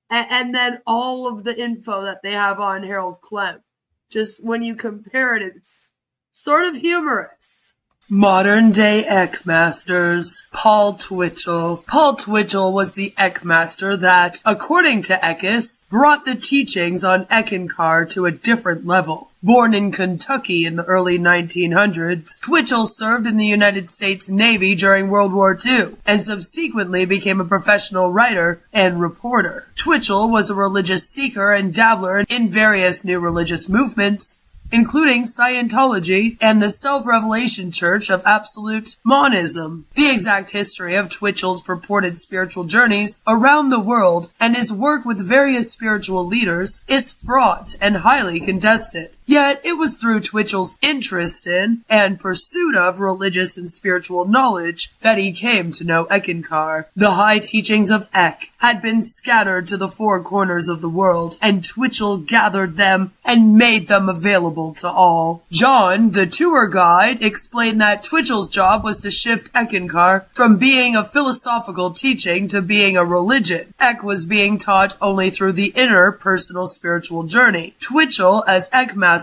and then all of the info that they have on Harold Klemp. Just when you compare it, it's sort of humorous. Modern day Eckmasters. Paul Twitchell. Paul Twitchell was the Eckmaster that, according to Eckists, brought the teachings on Eckankar to a different level. Born in Kentucky in the early 1900s, Twitchell served in the United States Navy during World War II and subsequently became a professional writer and reporter. Twitchell was a religious seeker and dabbler in various new religious movements, including Scientology and the Self-Revelation Church of Absolute Monism. The exact history of Twitchell's purported spiritual journeys around the world and his work with various spiritual leaders is fraught and highly contested. Yet, it was through Twitchell's interest in and pursuit of religious and spiritual knowledge that he came to know Eckankar. The high teachings of Eck had been scattered to the four corners of the world, and Twitchell gathered them and made them available to all. John, the tour guide, explained that Twitchell's job was to shift Eckankar from being a philosophical teaching to being a religion. Eck was being taught only through the inner personal spiritual journey. Twitchell, as Eckmaster,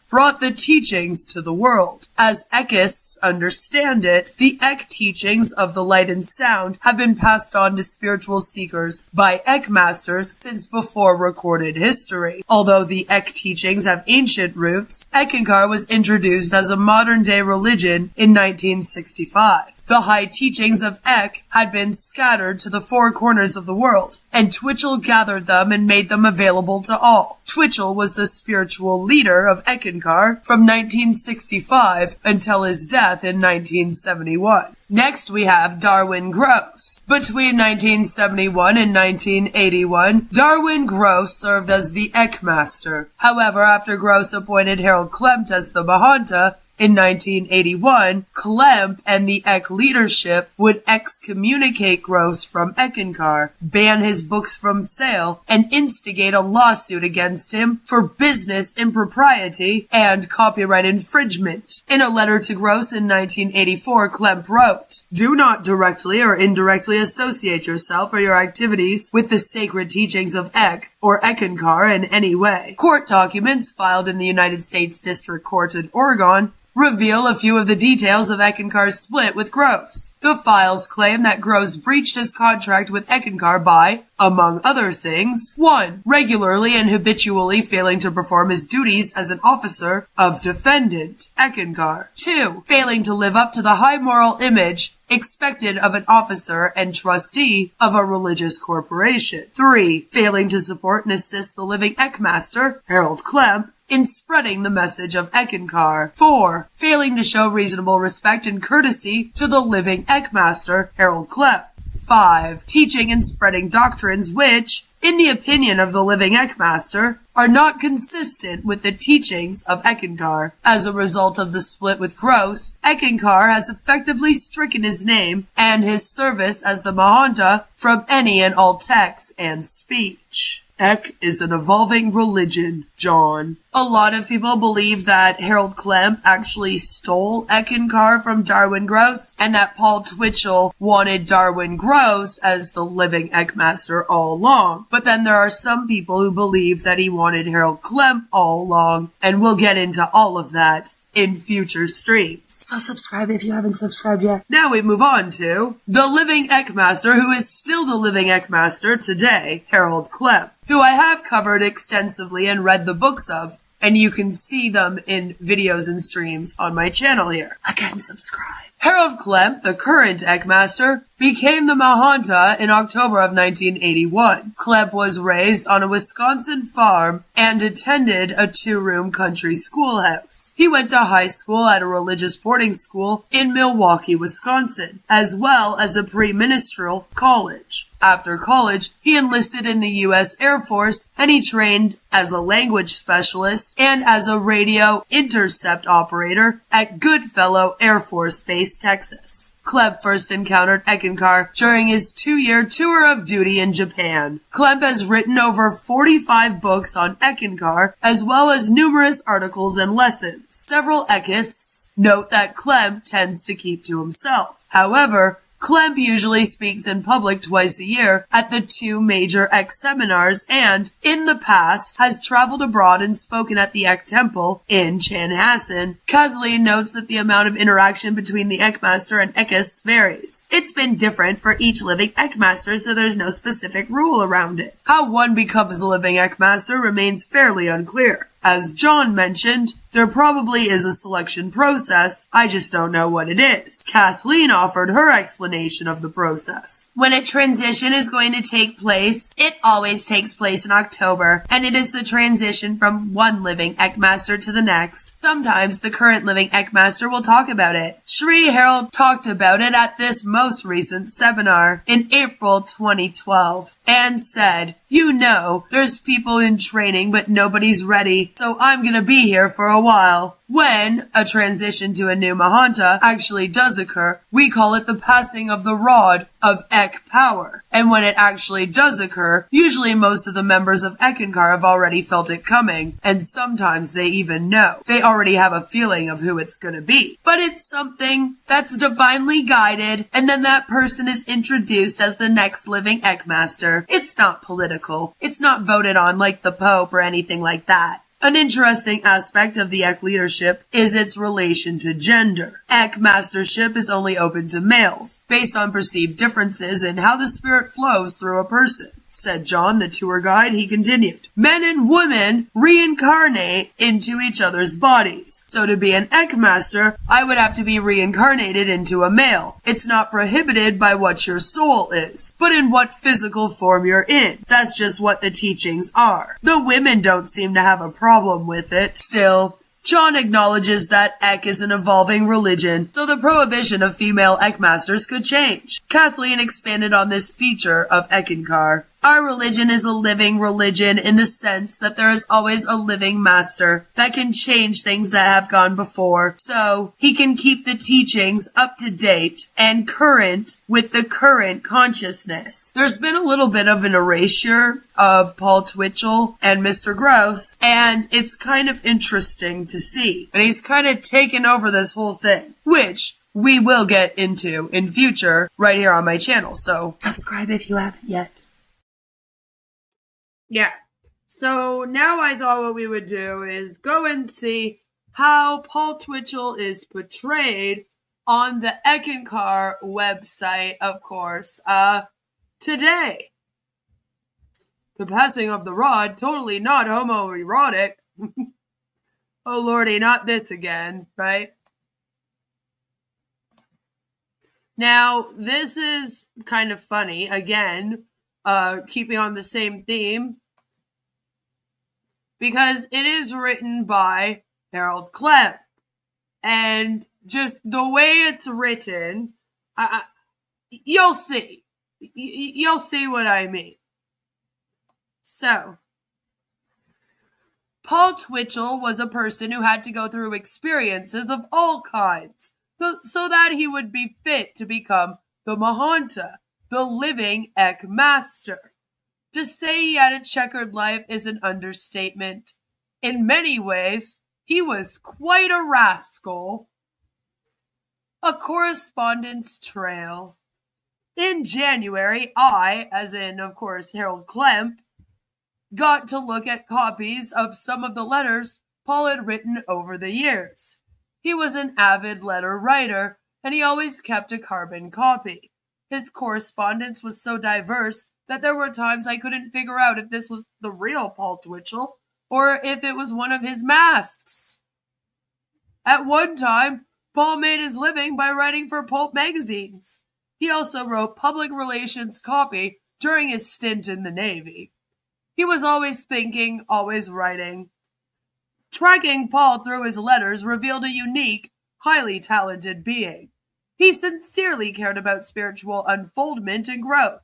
brought the teachings to the world. As Eckists understand it, the Eck teachings of the light and sound have been passed on to spiritual seekers by Eckmasters since before recorded history. Although the Eck teachings have ancient roots, Eckankar was introduced as a modern-day religion in 1965. The high teachings of Eck had been scattered to the four corners of the world, and Twitchell gathered them and made them available to all. Twitchell was the spiritual leader of Eckankar from 1965 until his death in 1971. Next, we have Darwin Gross. Between 1971 and 1981, Darwin Gross served as the Eckmaster. However, after Gross appointed Harold Klemp as the Mahanta, In 1981, Klemp and the Eck leadership would excommunicate Gross from Eckankar, ban his books from sale, and instigate a lawsuit against him for business impropriety and copyright infringement. In a letter to Gross in 1984, Klemp wrote, "Do not directly or indirectly associate yourself or your activities with the sacred teachings of Eck or Eckankar in any way." Court documents filed in the United States District Court in Oregon reveal a few of the details of Eckankar's split with Gross. The files claim that Gross breached his contract with Eckankar by, among other things, 1. Regularly and habitually failing to perform his duties as an officer of defendant, Eckankar. 2. Failing to live up to the high moral image expected of an officer and trustee of a religious corporation. 3. Failing to support and assist the living Eckmaster, Harold Klemp, in spreading the message of Eckankar. 4. Failing to show reasonable respect and courtesy to the living Eckmaster, Harold Klemp. 5. Teaching and spreading doctrines which, in the opinion of the living Eckmaster, are not consistent with the teachings of Eckankar. As a result of the split with Gross, Eckankar has effectively stricken his name and his service as the Mahanta from any and all texts and speech. Eck is an evolving religion, John. A lot of people believe that Harold Klemp actually stole Eckankar from Darwin Gross, and that Paul Twitchell wanted Darwin Gross as the living Eckmaster all along. But then there are some people who believe that he wanted Harold Klemp all along, and we'll get into all of that in future streams. So subscribe if you haven't subscribed yet. Now we move on to the living Eckmaster, who is still the living Eckmaster today, Harold Klemp, who I have covered extensively and read the books of, and you can see them in videos and streams on my channel here. Again, subscribe. Harold Klemp, the current Eckmaster, became the Mahanta in October of 1981. Klemp was raised on a Wisconsin farm and attended a 2-room country schoolhouse. He went to high school at a religious boarding school in Milwaukee, Wisconsin, as well as a pre-ministerial college. After college, he enlisted in the U.S. Air Force, and he trained as a language specialist and as a radio intercept operator at Goodfellow Air Force Base, Texas. Klemp first encountered Eckankar during his 2-year tour of duty in Japan. Klemp has written over 45 books on Eckankar, as well as numerous articles and lessons. Several Eckists note that Klemp tends to keep to himself. However, Klemp usually speaks in public twice a year at the 2 major Eck seminars and, in the past, has traveled abroad and spoken at the Eck Temple in Chanhassen. Kathleen notes that the amount of interaction between the Eckmaster and Eckists varies. It's been different for each living Eckmaster, so there's no specific rule around it. How one becomes the living Eckmaster remains fairly unclear. As John mentioned, there probably is a selection process, I just don't know what it is. Kathleen offered her explanation of the process. When a transition is going to take place, it always takes place in October, and it is the transition from one living Eckmaster to the next. Sometimes the current living Eckmaster will talk about it. Sri Harold talked about it at this most recent seminar in April 2012, and said, "You know, there's people in training, but nobody's ready, so I'm gonna be here for a while." When a transition to a new Mahanta actually does occur, we call it the passing of the rod of Eck power. And when it actually does occur, usually most of the members of Eckankar have already felt it coming, and sometimes they even know. They already have a feeling of who it's gonna be. But it's something that's divinely guided, and then that person is introduced as the next living Eckmaster. It's not political. It's not voted on like the Pope or anything like that. An interesting aspect of the Eck leadership is its relation to gender. Eck mastership is only open to males, based on perceived differences in how the spirit flows through a person. Said John, the tour guide. He continued, "Men and women reincarnate into each other's bodies. So to be an Eckmaster, I would have to be reincarnated into a male. It's not prohibited by what your soul is, but in what physical form you're in. That's just what the teachings are. The women don't seem to have a problem with it. Still, John acknowledges that Eck is an evolving religion, so the prohibition of female Eckmasters could change. Kathleen expanded on this feature of Eckankar. Our religion is a living religion in the sense that there is always a living master that can change things that have gone before, so he can keep the teachings up to date and current with the current consciousness. There's been a little bit of an erasure of Paul Twitchell and Mr. Gross, and it's kind of interesting to see. And he's kind of taken over this whole thing, which we will get into in future right here on my channel, so subscribe if you haven't yet. Yeah. So now I thought what we would do is go and see how Paul Twitchell is portrayed on the Eckankar website, of course, today. The passing of the rod, totally not homoerotic. Oh lordy, not this again, right? Now, this is kind of funny, again, keeping on the same theme, because it is written by Harold Klemp, and just the way it's written, you'll see. You'll see what I mean. So, Paul Twitchell was a person who had to go through experiences of all kinds, so that he would be fit to become the Mahanta, the living Ek Master. To say he had a checkered life is an understatement. In many ways, he was quite a rascal. A correspondence trail. In January, I, as in, of course, Harold Klemp, got to look at copies of some of the letters Paul had written over the years. He was an avid letter writer, and he always kept a carbon copy. His correspondence was so diverse that there were times I couldn't figure out if this was the real Paul Twitchell or if it was one of his masks. At one time, Paul made his living by writing for pulp magazines. He also wrote public relations copy during his stint in the Navy. He was always thinking, always writing. Tracking Paul through his letters revealed a unique, highly talented being. He sincerely cared about spiritual unfoldment and growth.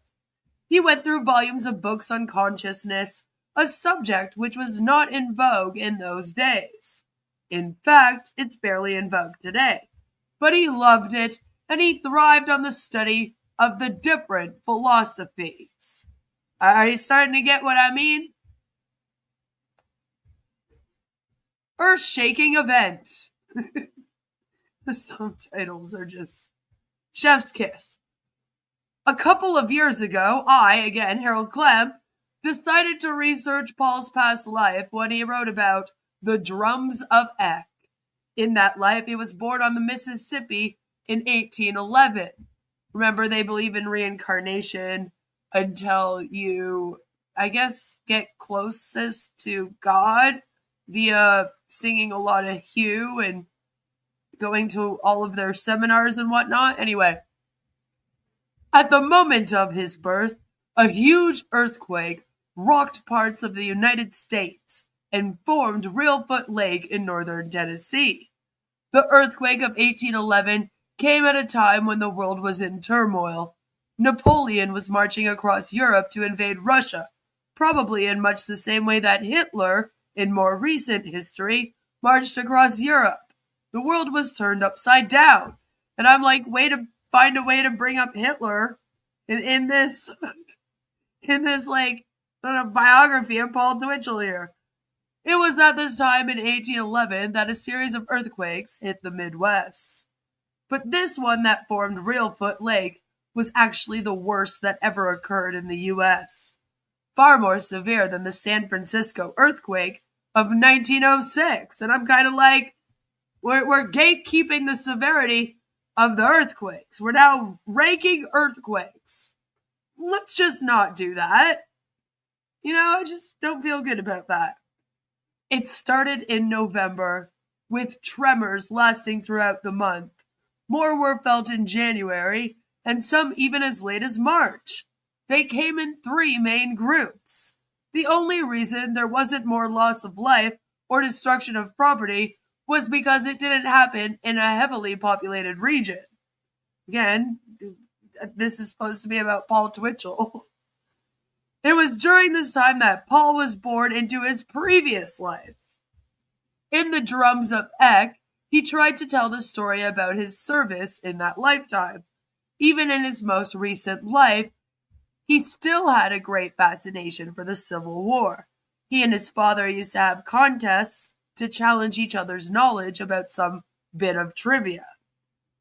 He went through volumes of books on consciousness, a subject which was not in vogue in those days. In fact, it's barely in vogue today. But he loved it, and he thrived on the study of the different philosophies. Are you starting to get what I mean? Earth-shaking event. The subtitles are just chef's kiss. A couple of years ago, I, again, Harold Klemp, decided to research Paul's past life when he wrote about the drums of Ek. In that life, he was born on the Mississippi in 1811. Remember, they believe in reincarnation until you, I guess, get closest to God via singing a lot of Hugh and going to all of their seminars and whatnot. Anyway, at the moment of his birth, a huge earthquake rocked parts of the United States and formed Reelfoot Lake in northern Tennessee. The earthquake of 1811 came at a time when the world was in turmoil. Napoleon was marching across Europe to invade Russia, probably in much the same way that Hitler, in more recent history, marched across Europe. The world was turned upside down. And I'm like, find a way to bring up Hitler in this like, I don't know, biography of Paul Twitchell here. It was at this time in 1811 that a series of earthquakes hit the Midwest. But this one that formed Reelfoot Lake was actually the worst that ever occurred in the U.S. Far more severe than the San Francisco earthquake of 1906. And I'm kind of like, we're gatekeeping the severity of the earthquakes. We're now ranking earthquakes. Let's just not do that. I just don't feel good about that. It started in November, with tremors lasting throughout the month. More were felt in January, and some even as late as March. They came in 3 main groups. The only reason there wasn't more loss of life or destruction of property was because it didn't happen in a heavily populated region. Again, this is supposed to be about Paul Twitchell. It was during this time that Paul was born into his previous life. In the Drums of Eck, he tried to tell the story about his service in that lifetime. Even in his most recent life, he still had a great fascination for the Civil War. He and his father used to have contests to challenge each other's knowledge about some bit of trivia.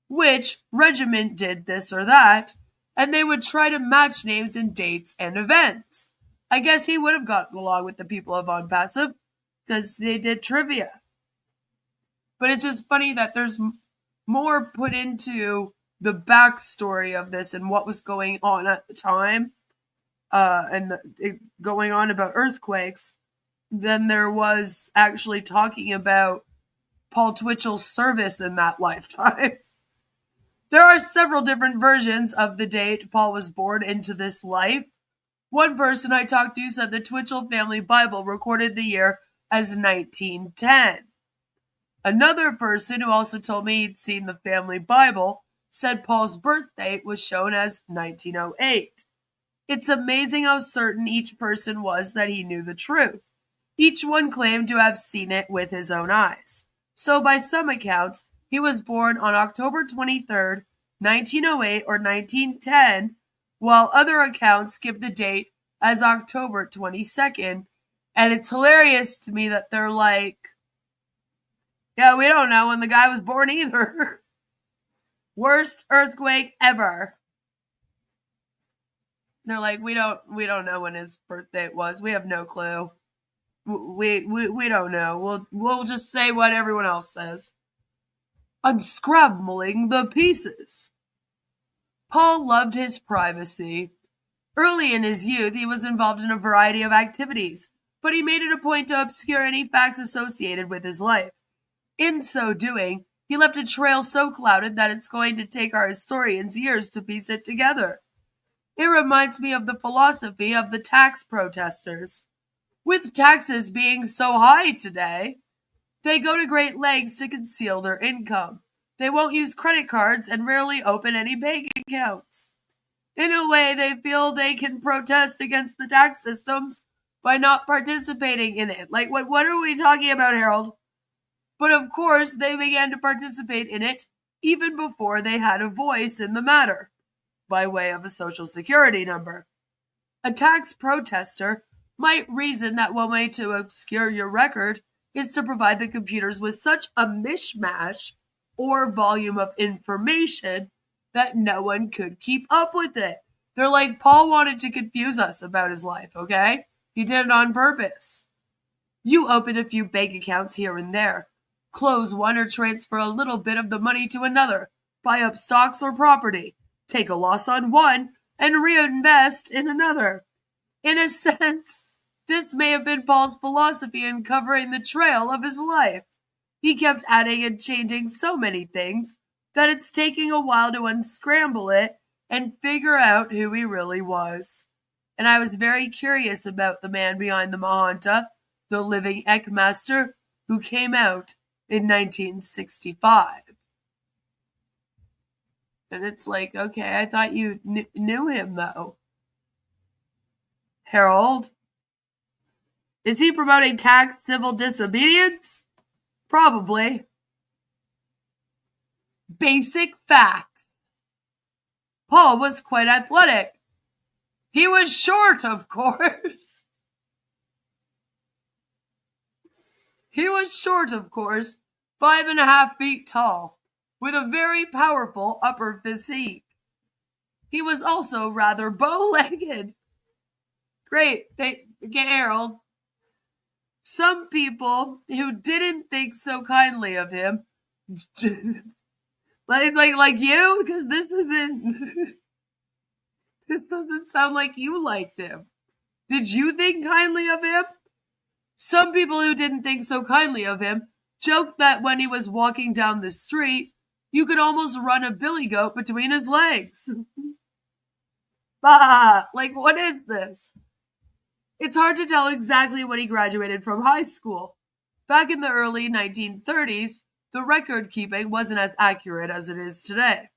Which regiment did this or that, and they would try to match names and dates and events. I guess he would have gotten along with the people of On Passive because they did trivia. But it's just funny that there's more put into the backstory of this and what was going on at the time, going on about earthquakes, than there was actually talking about Paul Twitchell's service in that lifetime. There are several different versions of the date Paul was born into this life. One person I talked to said the Twitchell family Bible recorded the year as 1910. Another person who also told me he'd seen the family Bible said Paul's birth date was shown as 1908. It's amazing how certain each person was that he knew the truth. Each one claimed to have seen it with his own eyes. So by some accounts, he was born on October 23rd, 1908 or 1910, while other accounts give the date as October 22nd. And it's hilarious to me that they're like, yeah, we don't know when the guy was born either. Worst earthquake ever. They're like, we don't know when his birthday was. We have no clue. We don't know. We'll just say what everyone else says. Unscrambling the pieces. Paul loved his privacy. Early in his youth, he was involved in a variety of activities, but he made it a point to obscure any facts associated with his life. In so doing, he left a trail so clouded that it's going to take our historians years to piece it together. It reminds me of the philosophy of the tax protesters. With taxes being so high today, they go to great lengths to conceal their income. They won't use credit cards and rarely open any bank accounts. In a way, they feel they can protest against the tax systems by not participating in it. Like, what are we talking about, Harold? But of course, they began to participate in it even before they had a voice in the matter, by way of a social security number. A tax protester might reason that one way to obscure your record is to provide the computers with such a mishmash or volume of information that no one could keep up with it. They're like, Paul wanted to confuse us about his life, okay? He did it on purpose. You open a few bank accounts here and there, close one or transfer a little bit of the money to another, buy up stocks or property, take a loss on one, and reinvest in another. In a sense, this may have been Paul's philosophy in covering the trail of his life. He kept adding and changing so many things that it's taking a while to unscramble it and figure out who he really was. And I was very curious about the man behind the Mahanta, the living Eckmaster, who came out in 1965. And it's like, okay, I thought you knew him, though. Harold? Is he promoting tax civil disobedience? Probably. Basic facts. Paul was quite athletic. He was short, of course. He was short, of course, 5.5 feet tall, with a very powerful upper physique. He was also rather bow-legged. Great, get Harold. Some people who didn't think so kindly of him, like you, because this doesn't sound like you liked him. Did you think kindly of him? Some people who didn't think so kindly of him joked that when he was walking down the street, you could almost run a billy goat between his legs. Bah! Like, what is this? It's hard to tell exactly when he graduated from high school. Back in the early 1930s, the record keeping wasn't as accurate as it is today.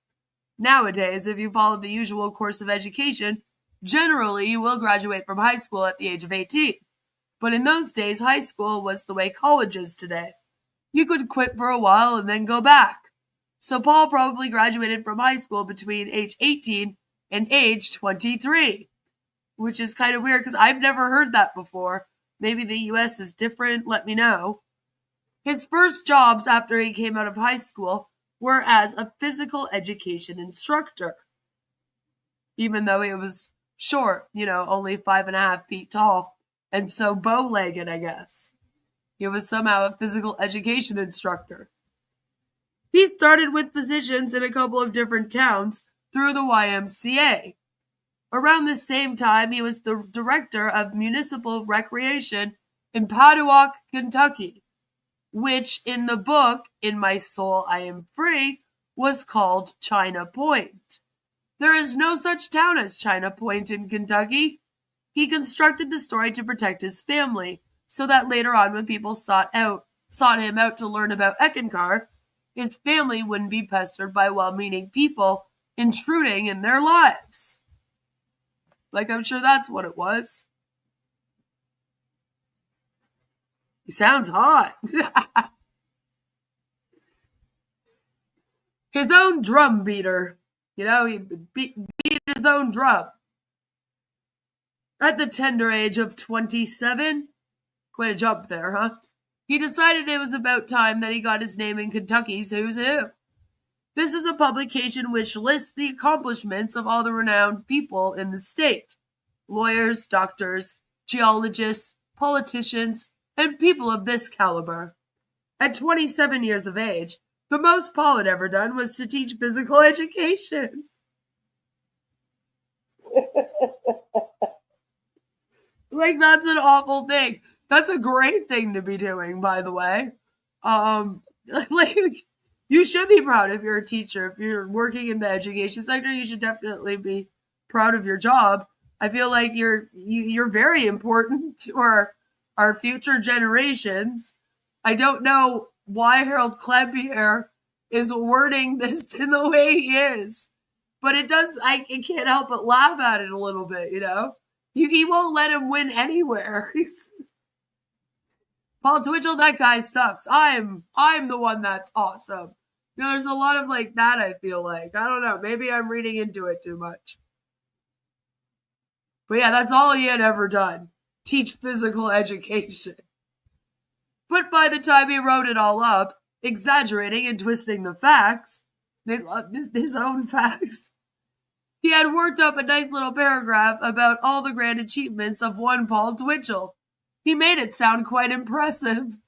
Nowadays, if you followed the usual course of education, Generally, you will graduate from high school at the age of 18. But in those days, high school was the way college is today. You could quit for a while and then go back. So Paul probably graduated from high school between age 18 and age 23, which is kind of weird because I've never heard that before. Maybe the US is different, let me know. His first jobs after he came out of high school were as a physical education instructor. Even though he was short, only 5.5 feet tall, and so bow-legged, I guess. He was somehow a physical education instructor. He started with positions in a couple of different towns through the YMCA. Around the same time, he was the director of municipal recreation in Paducah, Kentucky, which in the book, In My Soul I Am Free, was called China Point. There is no such town as China Point in Kentucky. He constructed the story to protect his family, so that later on when people sought him out to learn about Eckankar, his family wouldn't be pestered by well-meaning people intruding in their lives. Like, I'm sure that's what it was. He sounds hot. His own drum beater. He beat his own drum. At the tender age of 27, quite a jump there, huh? He decided it was about time that he got his name in Kentucky's Who's Who. This is a publication which lists the accomplishments of all the renowned people in the state. Lawyers, doctors, geologists, politicians, and people of this caliber. At 27 years of age, the most Paul had ever done was to teach physical education. Like, that's an awful thing. That's a great thing to be doing, by the way. Like, you should be proud if you're a teacher. If you're working in the education sector, you should definitely be proud of your job. I feel like you're very important to our future generations. I don't know why Harold Klempier is wording this in the way he is, but it does. I can't help but laugh at it a little bit. He won't let him win anywhere. Paul Twitchell, that guy sucks. I'm the one that's awesome. There's a lot of like that, I feel like. I don't know. Maybe I'm reading into it too much. But yeah, that's all he had ever done. Teach physical education. But by the time he wrote it all up, exaggerating and twisting the facts, his own facts, he had worked up a nice little paragraph about all the grand achievements of one Paul Twitchell. He made it sound quite impressive.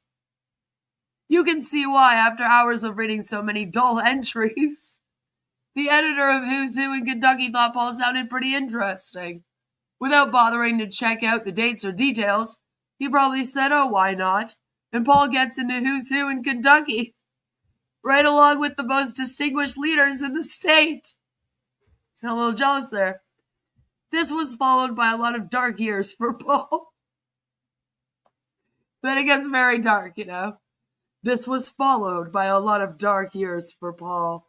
You can see why after hours of reading so many dull entries. The editor of Who's Who in Kentucky thought Paul sounded pretty interesting. Without bothering to check out the dates or details, he probably said, oh, why not? And Paul gets into Who's Who in Kentucky, right along with the most distinguished leaders in the state. Sound a little jealous there. This was followed by a lot of dark years for Paul. Then it gets very dark, This was followed by a lot of dark years for Paul.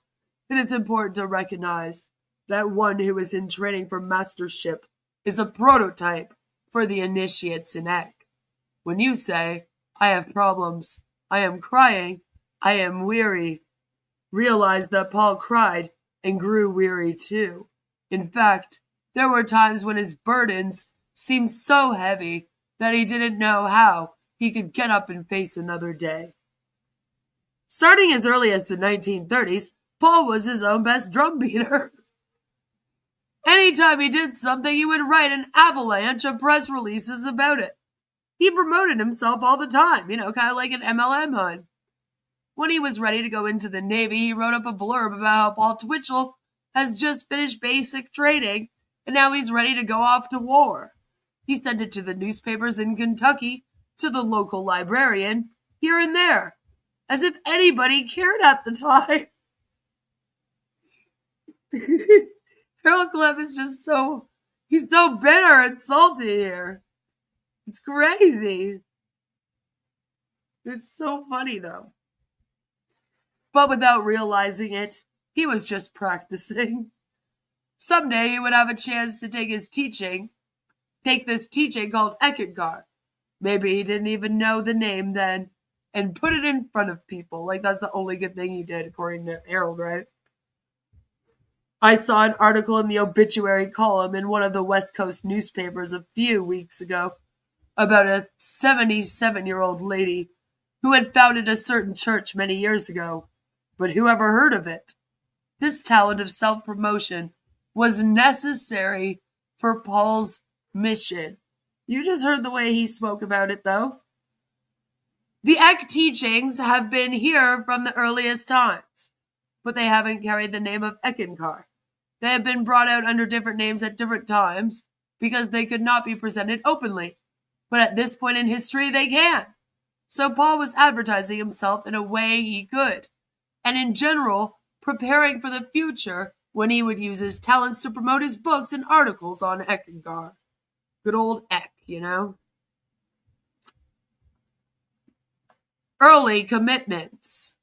It is important to recognize that one who is in training for mastership is a prototype for the initiates in Eck. When you say, I have problems, I am crying, I am weary, realize that Paul cried and grew weary too. In fact, there were times when his burdens seemed so heavy that he didn't know how he could get up and face another day. Starting as early as the 1930s, Paul was his own best drum beater. Anytime he did something, he would write an avalanche of press releases about it. He promoted himself all the time, kind of like an MLM hun. When he was ready to go into the Navy, he wrote up a blurb about how Paul Twitchell has just finished basic training and now he's ready to go off to war. He sent it to the newspapers in Kentucky, to the local librarian, here and there, as if anybody cared at the time. Harold Clem is just he's so bitter and salty here. It's crazy. It's so funny, though. But without realizing it, he was just practicing. Someday he would have a chance to take this teaching called Eckankar. Maybe he didn't even know the name then, and put it in front of people. Like, that's the only good thing he did, according to Harold, right? I saw an article in the obituary column in one of the West Coast newspapers a few weeks ago about a 77-year-old lady who had founded a certain church many years ago. But who ever heard of it? This talent of self-promotion was necessary for Paul's mission. You just heard the way he spoke about it, though. The Eck teachings have been here from the earliest times, but they haven't carried the name of Eckankar. They have been brought out under different names at different times because they could not be presented openly. But at this point in history, they can. So Paul was advertising himself in a way he could, and in general, preparing for the future when he would use his talents to promote his books and articles on Eckankar. Good old Eck, you know? Early commitments.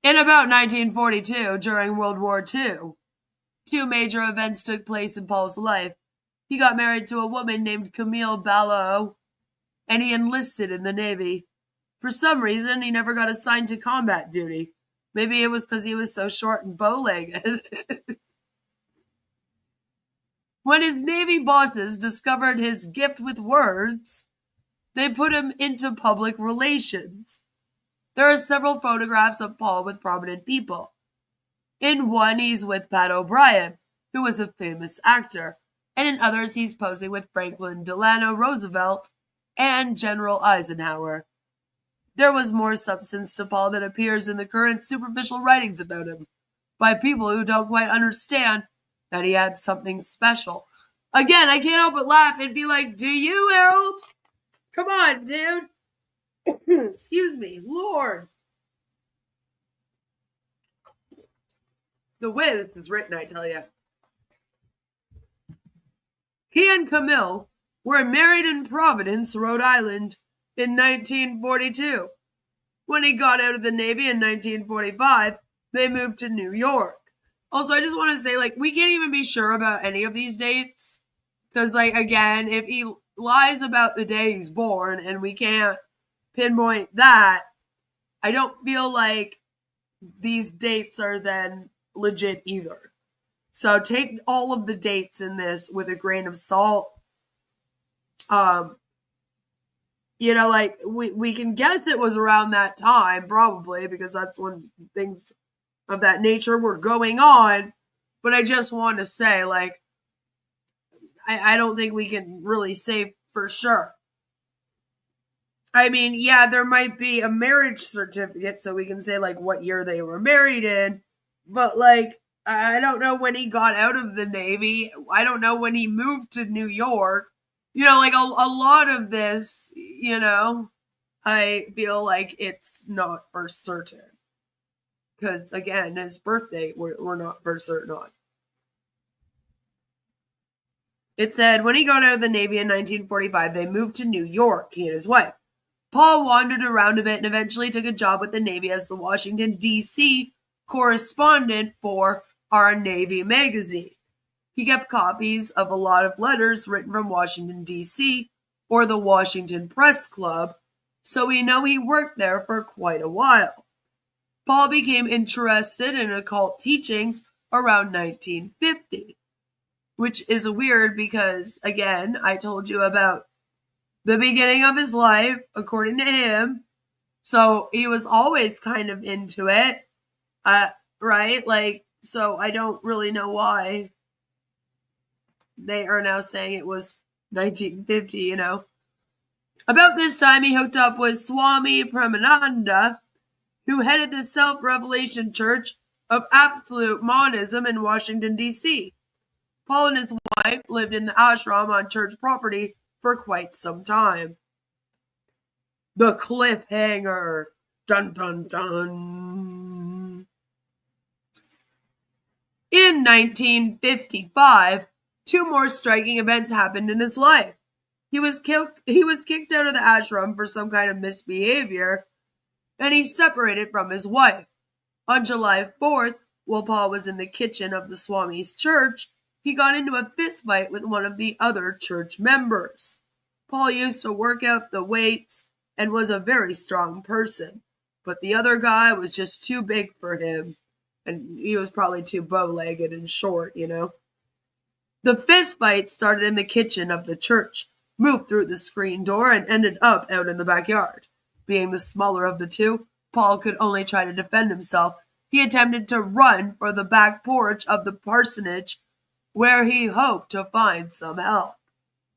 In about 1942, during World War II, two major events took place in Paul's life. He got married to a woman named Camille Ballot, and he enlisted in the Navy. For some reason, he never got assigned to combat duty. Maybe it was because he was so short and bow-legged. When his Navy bosses discovered his gift with words, they put him into public relations. There are several photographs of Paul with prominent people. In one, he's with Pat O'Brien, who was a famous actor, and in others, he's posing with Franklin Delano Roosevelt and General Eisenhower. There was more substance to Paul than appears in the current superficial writings about him, by people who don't quite understand that he had something special. Again, I can't help but laugh and be like, do you, Harold? Come on, dude. Excuse me, Lord. The way this is written, I tell you. He and Camille were married in Providence, Rhode Island, in 1942. When he got out of the Navy in 1945, they moved to New York. Also, I just want to say, like, we can't even be sure about any of these dates. Because, like, again, if he lies about the day he's born and we can't pinpoint that, I don't feel like these dates are then legit either. So take all of the dates in this with a grain of salt. You know, like, we can guess it was around that time, probably, because that's when things of that nature were going on. But I just want to say, like, I don't think we can really say for sure. I mean, yeah, there might be a marriage certificate, so we can say, like, what year they were married in. But, like, I don't know when he got out of the Navy. I don't know when he moved to New York. You know, like, a lot of this, you know, I feel like it's not for certain. Because, again, his birthday, we're not for certain on. It said, when he got out of the Navy in 1945, they moved to New York, he and his wife. Paul wandered around a bit and eventually took a job with the Navy as the Washington, D.C. correspondent for Our Navy magazine. He kept copies of a lot of letters written from Washington, D.C., or the Washington Press Club, so we know he worked there for quite a while. Paul became interested in occult teachings around 1950, which is weird because, again, I told you about the beginning of his life, according to him. So he was always kind of into it, right? Like, so I don't really know why they are now saying it was 1950, you know. About this time, he hooked up with Swami Premananda, who headed the Self-Revelation Church of Absolute Monism in Washington, D.C. Paul and his wife lived in the ashram on church property for quite some time. The cliffhanger. Dun, dun, dun. In 1955, two more striking events happened in his life. He was kicked out of the ashram for some kind of misbehavior, and he separated from his wife. On July 4th, While Paul was in the kitchen of the Swami's church, he got into a fist fight with one of the other church members. Paul used to work out the weights and was a very strong person, but the other guy was just too big for him, and he was probably too bow-legged and short, you know. The fist fight started in the kitchen of the church, moved through the screen door, and ended up out in the backyard. Being the smaller of the two, Paul could only try to defend himself. He attempted to run for the back porch of the parsonage, where he hoped to find some help.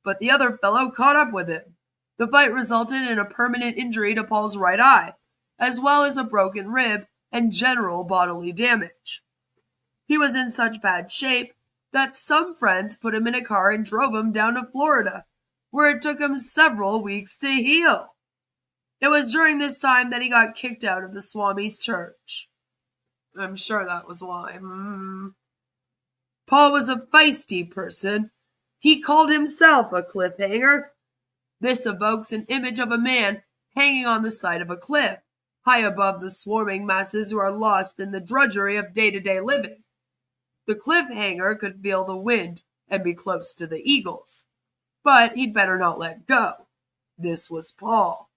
But the other fellow caught up with him. The fight resulted in a permanent injury to Paul's right eye, as well as a broken rib and general bodily damage. He was in such bad shape that some friends put him in a car and drove him down to Florida, where it took him several weeks to heal. It was during this time that he got kicked out of the Swami's church. I'm sure that was why. Paul was a feisty person. He called himself a cliffhanger. This evokes an image of a man hanging on the side of a cliff, high above the swarming masses who are lost in the drudgery of day-to-day living. The cliffhanger could feel the wind and be close to the eagles, but he'd better not let go. This was Paul.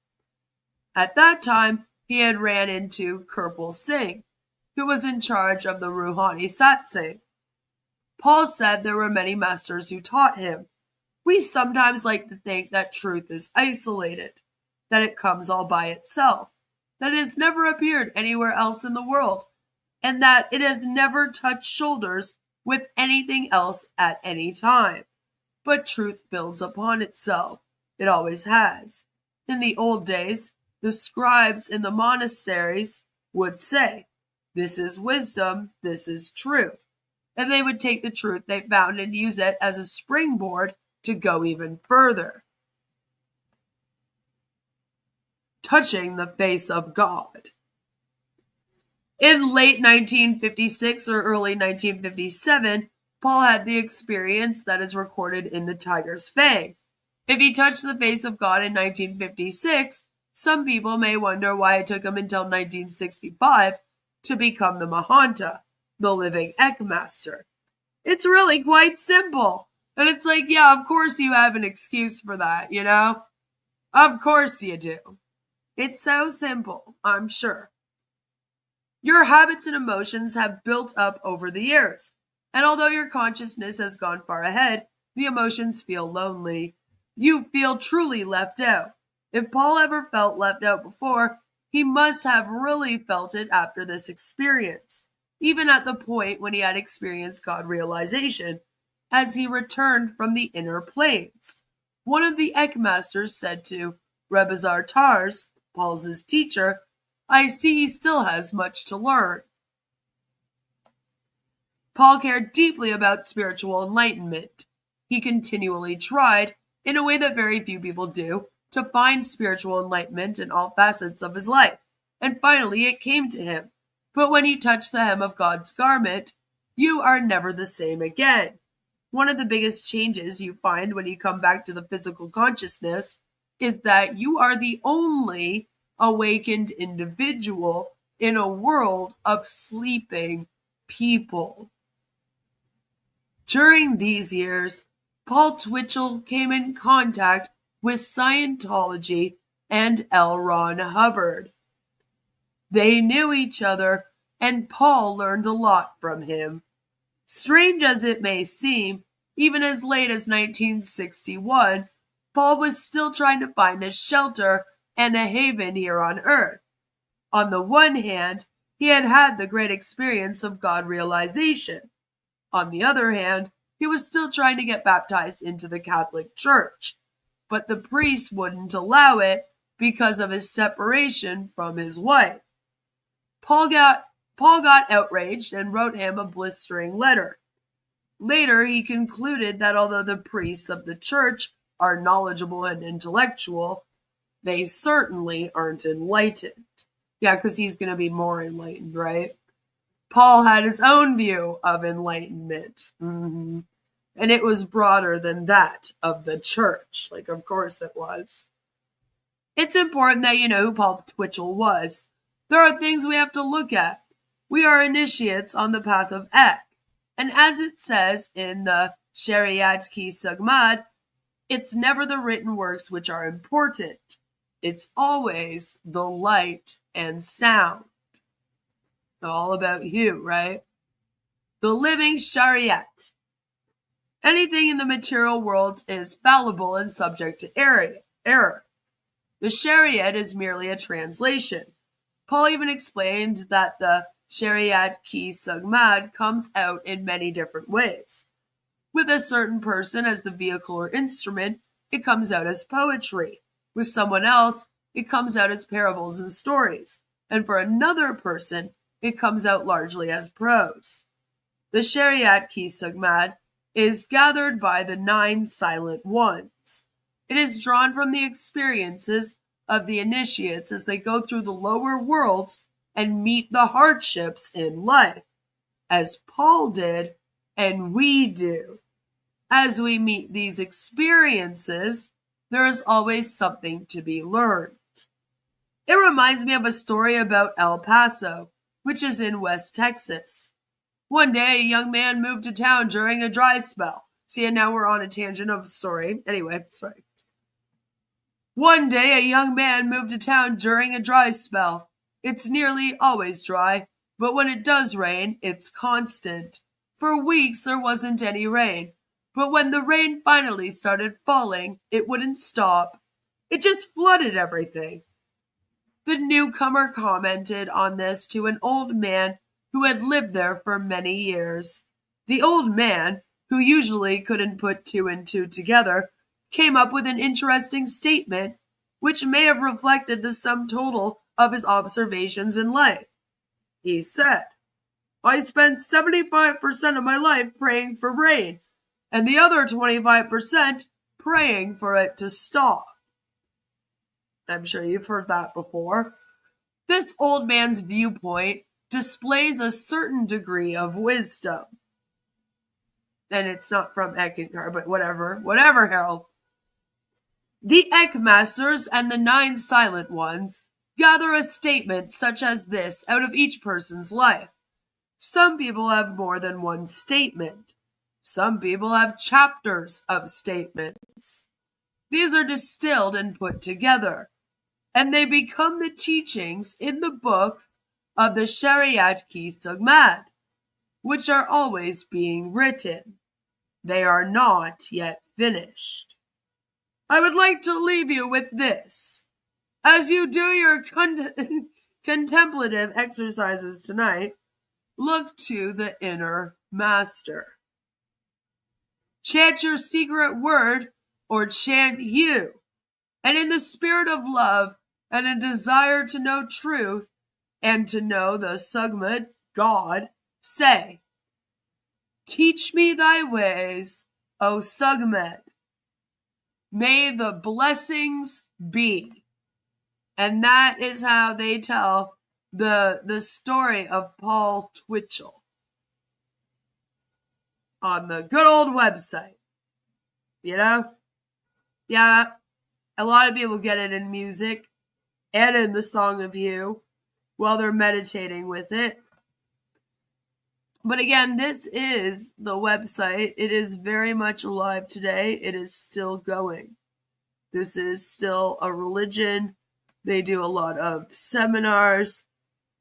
At that time, he had ran into Kirpal Singh, who was in charge of the Rouhani satsang. Paul said there were many masters who taught him. We sometimes like to think that truth is isolated, that it comes all by itself, that it has never appeared anywhere else in the world, and that it has never touched shoulders with anything else at any time. But truth builds upon itself. It always has. In the old days, the scribes in the monasteries would say, "This is wisdom, this is truth." And they would take the truth they found and use it as a springboard to go even further. Touching the face of God. In late 1956 or early 1957, Paul had the experience that is recorded in the Tiger's Fang. If he touched the face of God in 1956, some people may wonder why it took him until 1965 to become the Mahanta, the living Eckmaster. It's really quite simple. And it's like, yeah, of course you have an excuse for that, you know? Of course you do. It's so simple, I'm sure. Your habits and emotions have built up over the years. And although your consciousness has gone far ahead, the emotions feel lonely. You feel truly left out. If Paul ever felt left out before, he must have really felt it after this experience, even at the point when he had experienced God realization, as he returned from the inner planes. One of the Eckmasters said to Rebazar Tars, Paul's teacher, "I see he still has much to learn." Paul cared deeply about spiritual enlightenment. He continually tried, in a way that very few people do, to find spiritual enlightenment in all facets of his life, and finally it came to him. But when you touch the hem of God's garment, you are never the same again. One of the biggest changes you find when you come back to the physical consciousness is that you are the only awakened individual in a world of sleeping people. During these years, Paul Twitchell came in contact with Scientology and L. Ron Hubbard. They knew each other, and Paul learned a lot from him. Strange as it may seem, even as late as 1961, Paul was still trying to find a shelter and a haven here on earth. On the one hand, he had had the great experience of God realization. On the other hand, he was still trying to get baptized into the Catholic Church, but the priest wouldn't allow it because of his separation from his wife. Paul got outraged and wrote him a blistering letter. Later, he concluded that although the priests of the church are knowledgeable and intellectual, they certainly aren't enlightened. Yeah, because he's going to be more enlightened, right? Paul had his own view of enlightenment. And it was broader than that of the church. Like, of course it was. It's important that you know who Paul Twitchell was. There are things we have to look at. We are initiates on the path of Ek, and as it says in the Shariat Ki Sugmad, it's never the written works which are important. It's always the light and sound. All about you, right? The living Shariat. Anything in the material world is fallible and subject to error. The Shariat is merely a translation. Paul even explained that the Shariat Ki Sugmad comes out in many different ways. With a certain person as the vehicle or instrument, it comes out as poetry. With someone else, it comes out as parables and stories. And for another person, it comes out largely as prose. The Shariat Ki Sugmad is gathered by the 9 silent ones. It is drawn from the experiences of the initiates as they go through the lower worlds and meet the hardships in life, as Paul did and we do. As we meet these experiences, there is always something to be learned. It reminds me of a story about El Paso, which is in West Texas. One day, a young man moved to town during a dry spell. See, and now we're on a tangent of a story. Anyway, sorry. One day, a young man moved to town during a dry spell. It's nearly always dry, but when it does rain, it's constant. For weeks, there wasn't any rain. But when the rain finally started falling, it wouldn't stop. It just flooded everything. The newcomer commented on this to an old man who had lived there for many years. The old man, who usually couldn't put 2 and 2 together, came up with an interesting statement which may have reflected the sum total of his observations in life. He said, "I spent 75% of my life praying for rain, and the other 25% praying for it to stop." I'm sure you've heard that before. This old man's viewpoint displays a certain degree of wisdom. And it's not from Eckankar, but whatever, Harold. The Eckmasters and the 9 silent ones gather a statement such as this out of each person's life. Some people have more than one statement. Some people have chapters of statements. These are distilled and put together, and they become the teachings in the books of the Shariat Ki Sugmad, which are always being written. They are not yet finished. I would like to leave you with this. As you do your contemplative exercises tonight, look to the inner master. Chant your secret word or chant you, and in the spirit of love and a desire to know truth and to know the Sugmad, God, say, "Teach me thy ways, O Sugmad. May the blessings be." And that is how they tell the story of Paul Twitchell on the good old website. You know? Yeah, a lot of people get it in music and in the Song of You while they're meditating with it. But again, this is the website. It is very much alive today. It is still going. This is still a religion. They do a lot of seminars,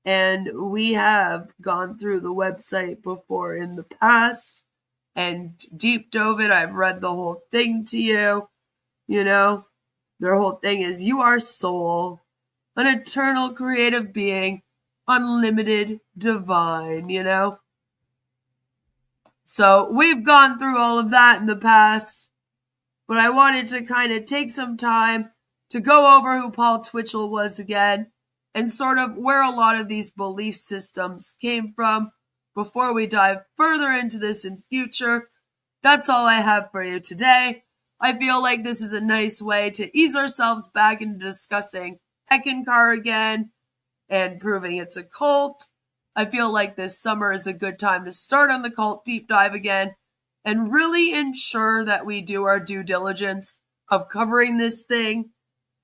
and we have gone through the website before in the past and deep dove it. I've read the whole thing to you. You know, their whole thing is you are soul, an eternal creative being, unlimited, divine, you know. So we've gone through all of that in the past, but I wanted to kind of take some time to go over who Paul Twitchell was again and sort of where a lot of these belief systems came from before we dive further into this in future. That's all I have for you today. I feel like this is a nice way to ease ourselves back into discussing Eckankar again and proving it's a cult. I feel like this summer is a good time to start on the cult deep dive again and really ensure that we do our due diligence of covering this thing.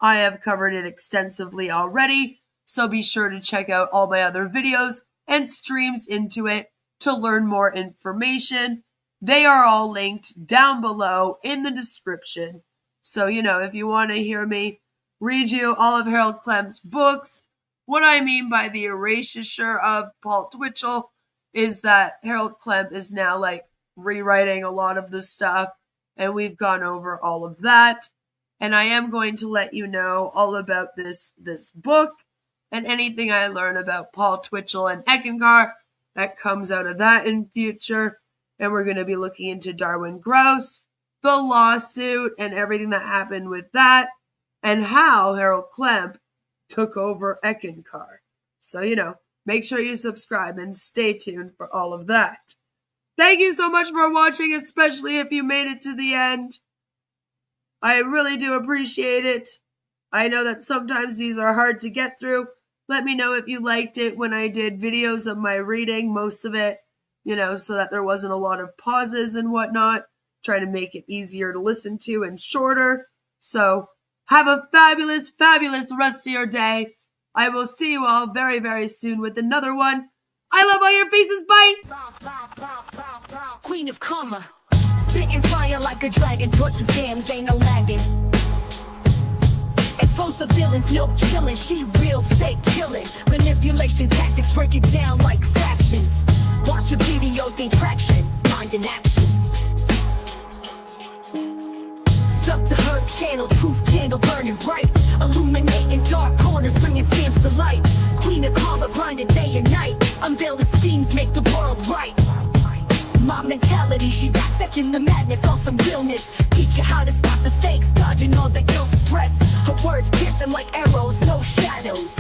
I have covered it extensively already, so be sure to check out all my other videos and streams into it to learn more information. They are all linked down below in the description. So, if you want to hear me read you all of Harold Klem's books, what I mean by the erasure of Paul Twitchell is that Harold Klem is now rewriting a lot of this stuff, and we've gone over all of that. And I am going to let you know all about this book and anything I learn about Paul Twitchell and Eckankar that comes out of that in future. And we're going to be looking into Darwin Grouse, the lawsuit, and everything that happened with that, and how Harold Klem took over Eckankar. So, make sure you subscribe and stay tuned for all of that. Thank you so much for watching, especially if you made it to the end. I really do appreciate it. I know that sometimes these are hard to get through. Let me know if you liked it when I did videos of my reading, most of it, so that there wasn't a lot of pauses and whatnot. Trying to make it easier to listen to and shorter. So, have a fabulous, fabulous rest of your day. I will see you all very, very soon with another one. I love all your faces. Bye! Queen of Karma. Spitting fire like a dragon, torching scams, ain't no lagging. Expose the villains, no chillin', she real, stay killin'. Manipulation tactics, break it down like fractions. Watch your videos, gain traction, mind in action. Sub to her channel, truth candle burning bright. Illuminating dark corners, bringing scams to light. Queen of Karma, grinding day and night. Unveil the schemes, make the world right. My mentality, she dissecting the madness, all some realness. Teach you how to stop the fakes, dodging all the ill stress. Her words piercing like arrows, no shadows.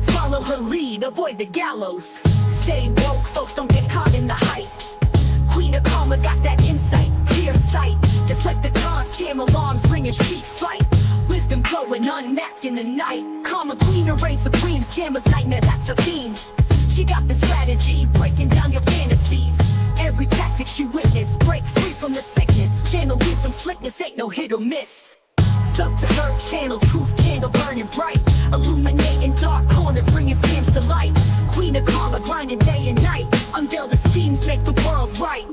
Follow her lead, avoid the gallows. Stay woke, folks, don't get caught in the hype. Queen of Karma got that insight, clear sight. Deflect the con, scam alarms, bringing sheep fight. Wisdom flowing, unmasking the night. Karma queen, reign supreme, scammers nightmare, that's her theme. She got the strategy, breaking down your fantasies. Every tactic she witnessed, break free from the sickness. Channel wisdom, slickness, ain't no hit or miss. Sub to her channel, truth candle burning bright. Illuminating dark corners, bringing scams to light. Queen of Karma, grinding day and night. Unveil the schemes, make the world right.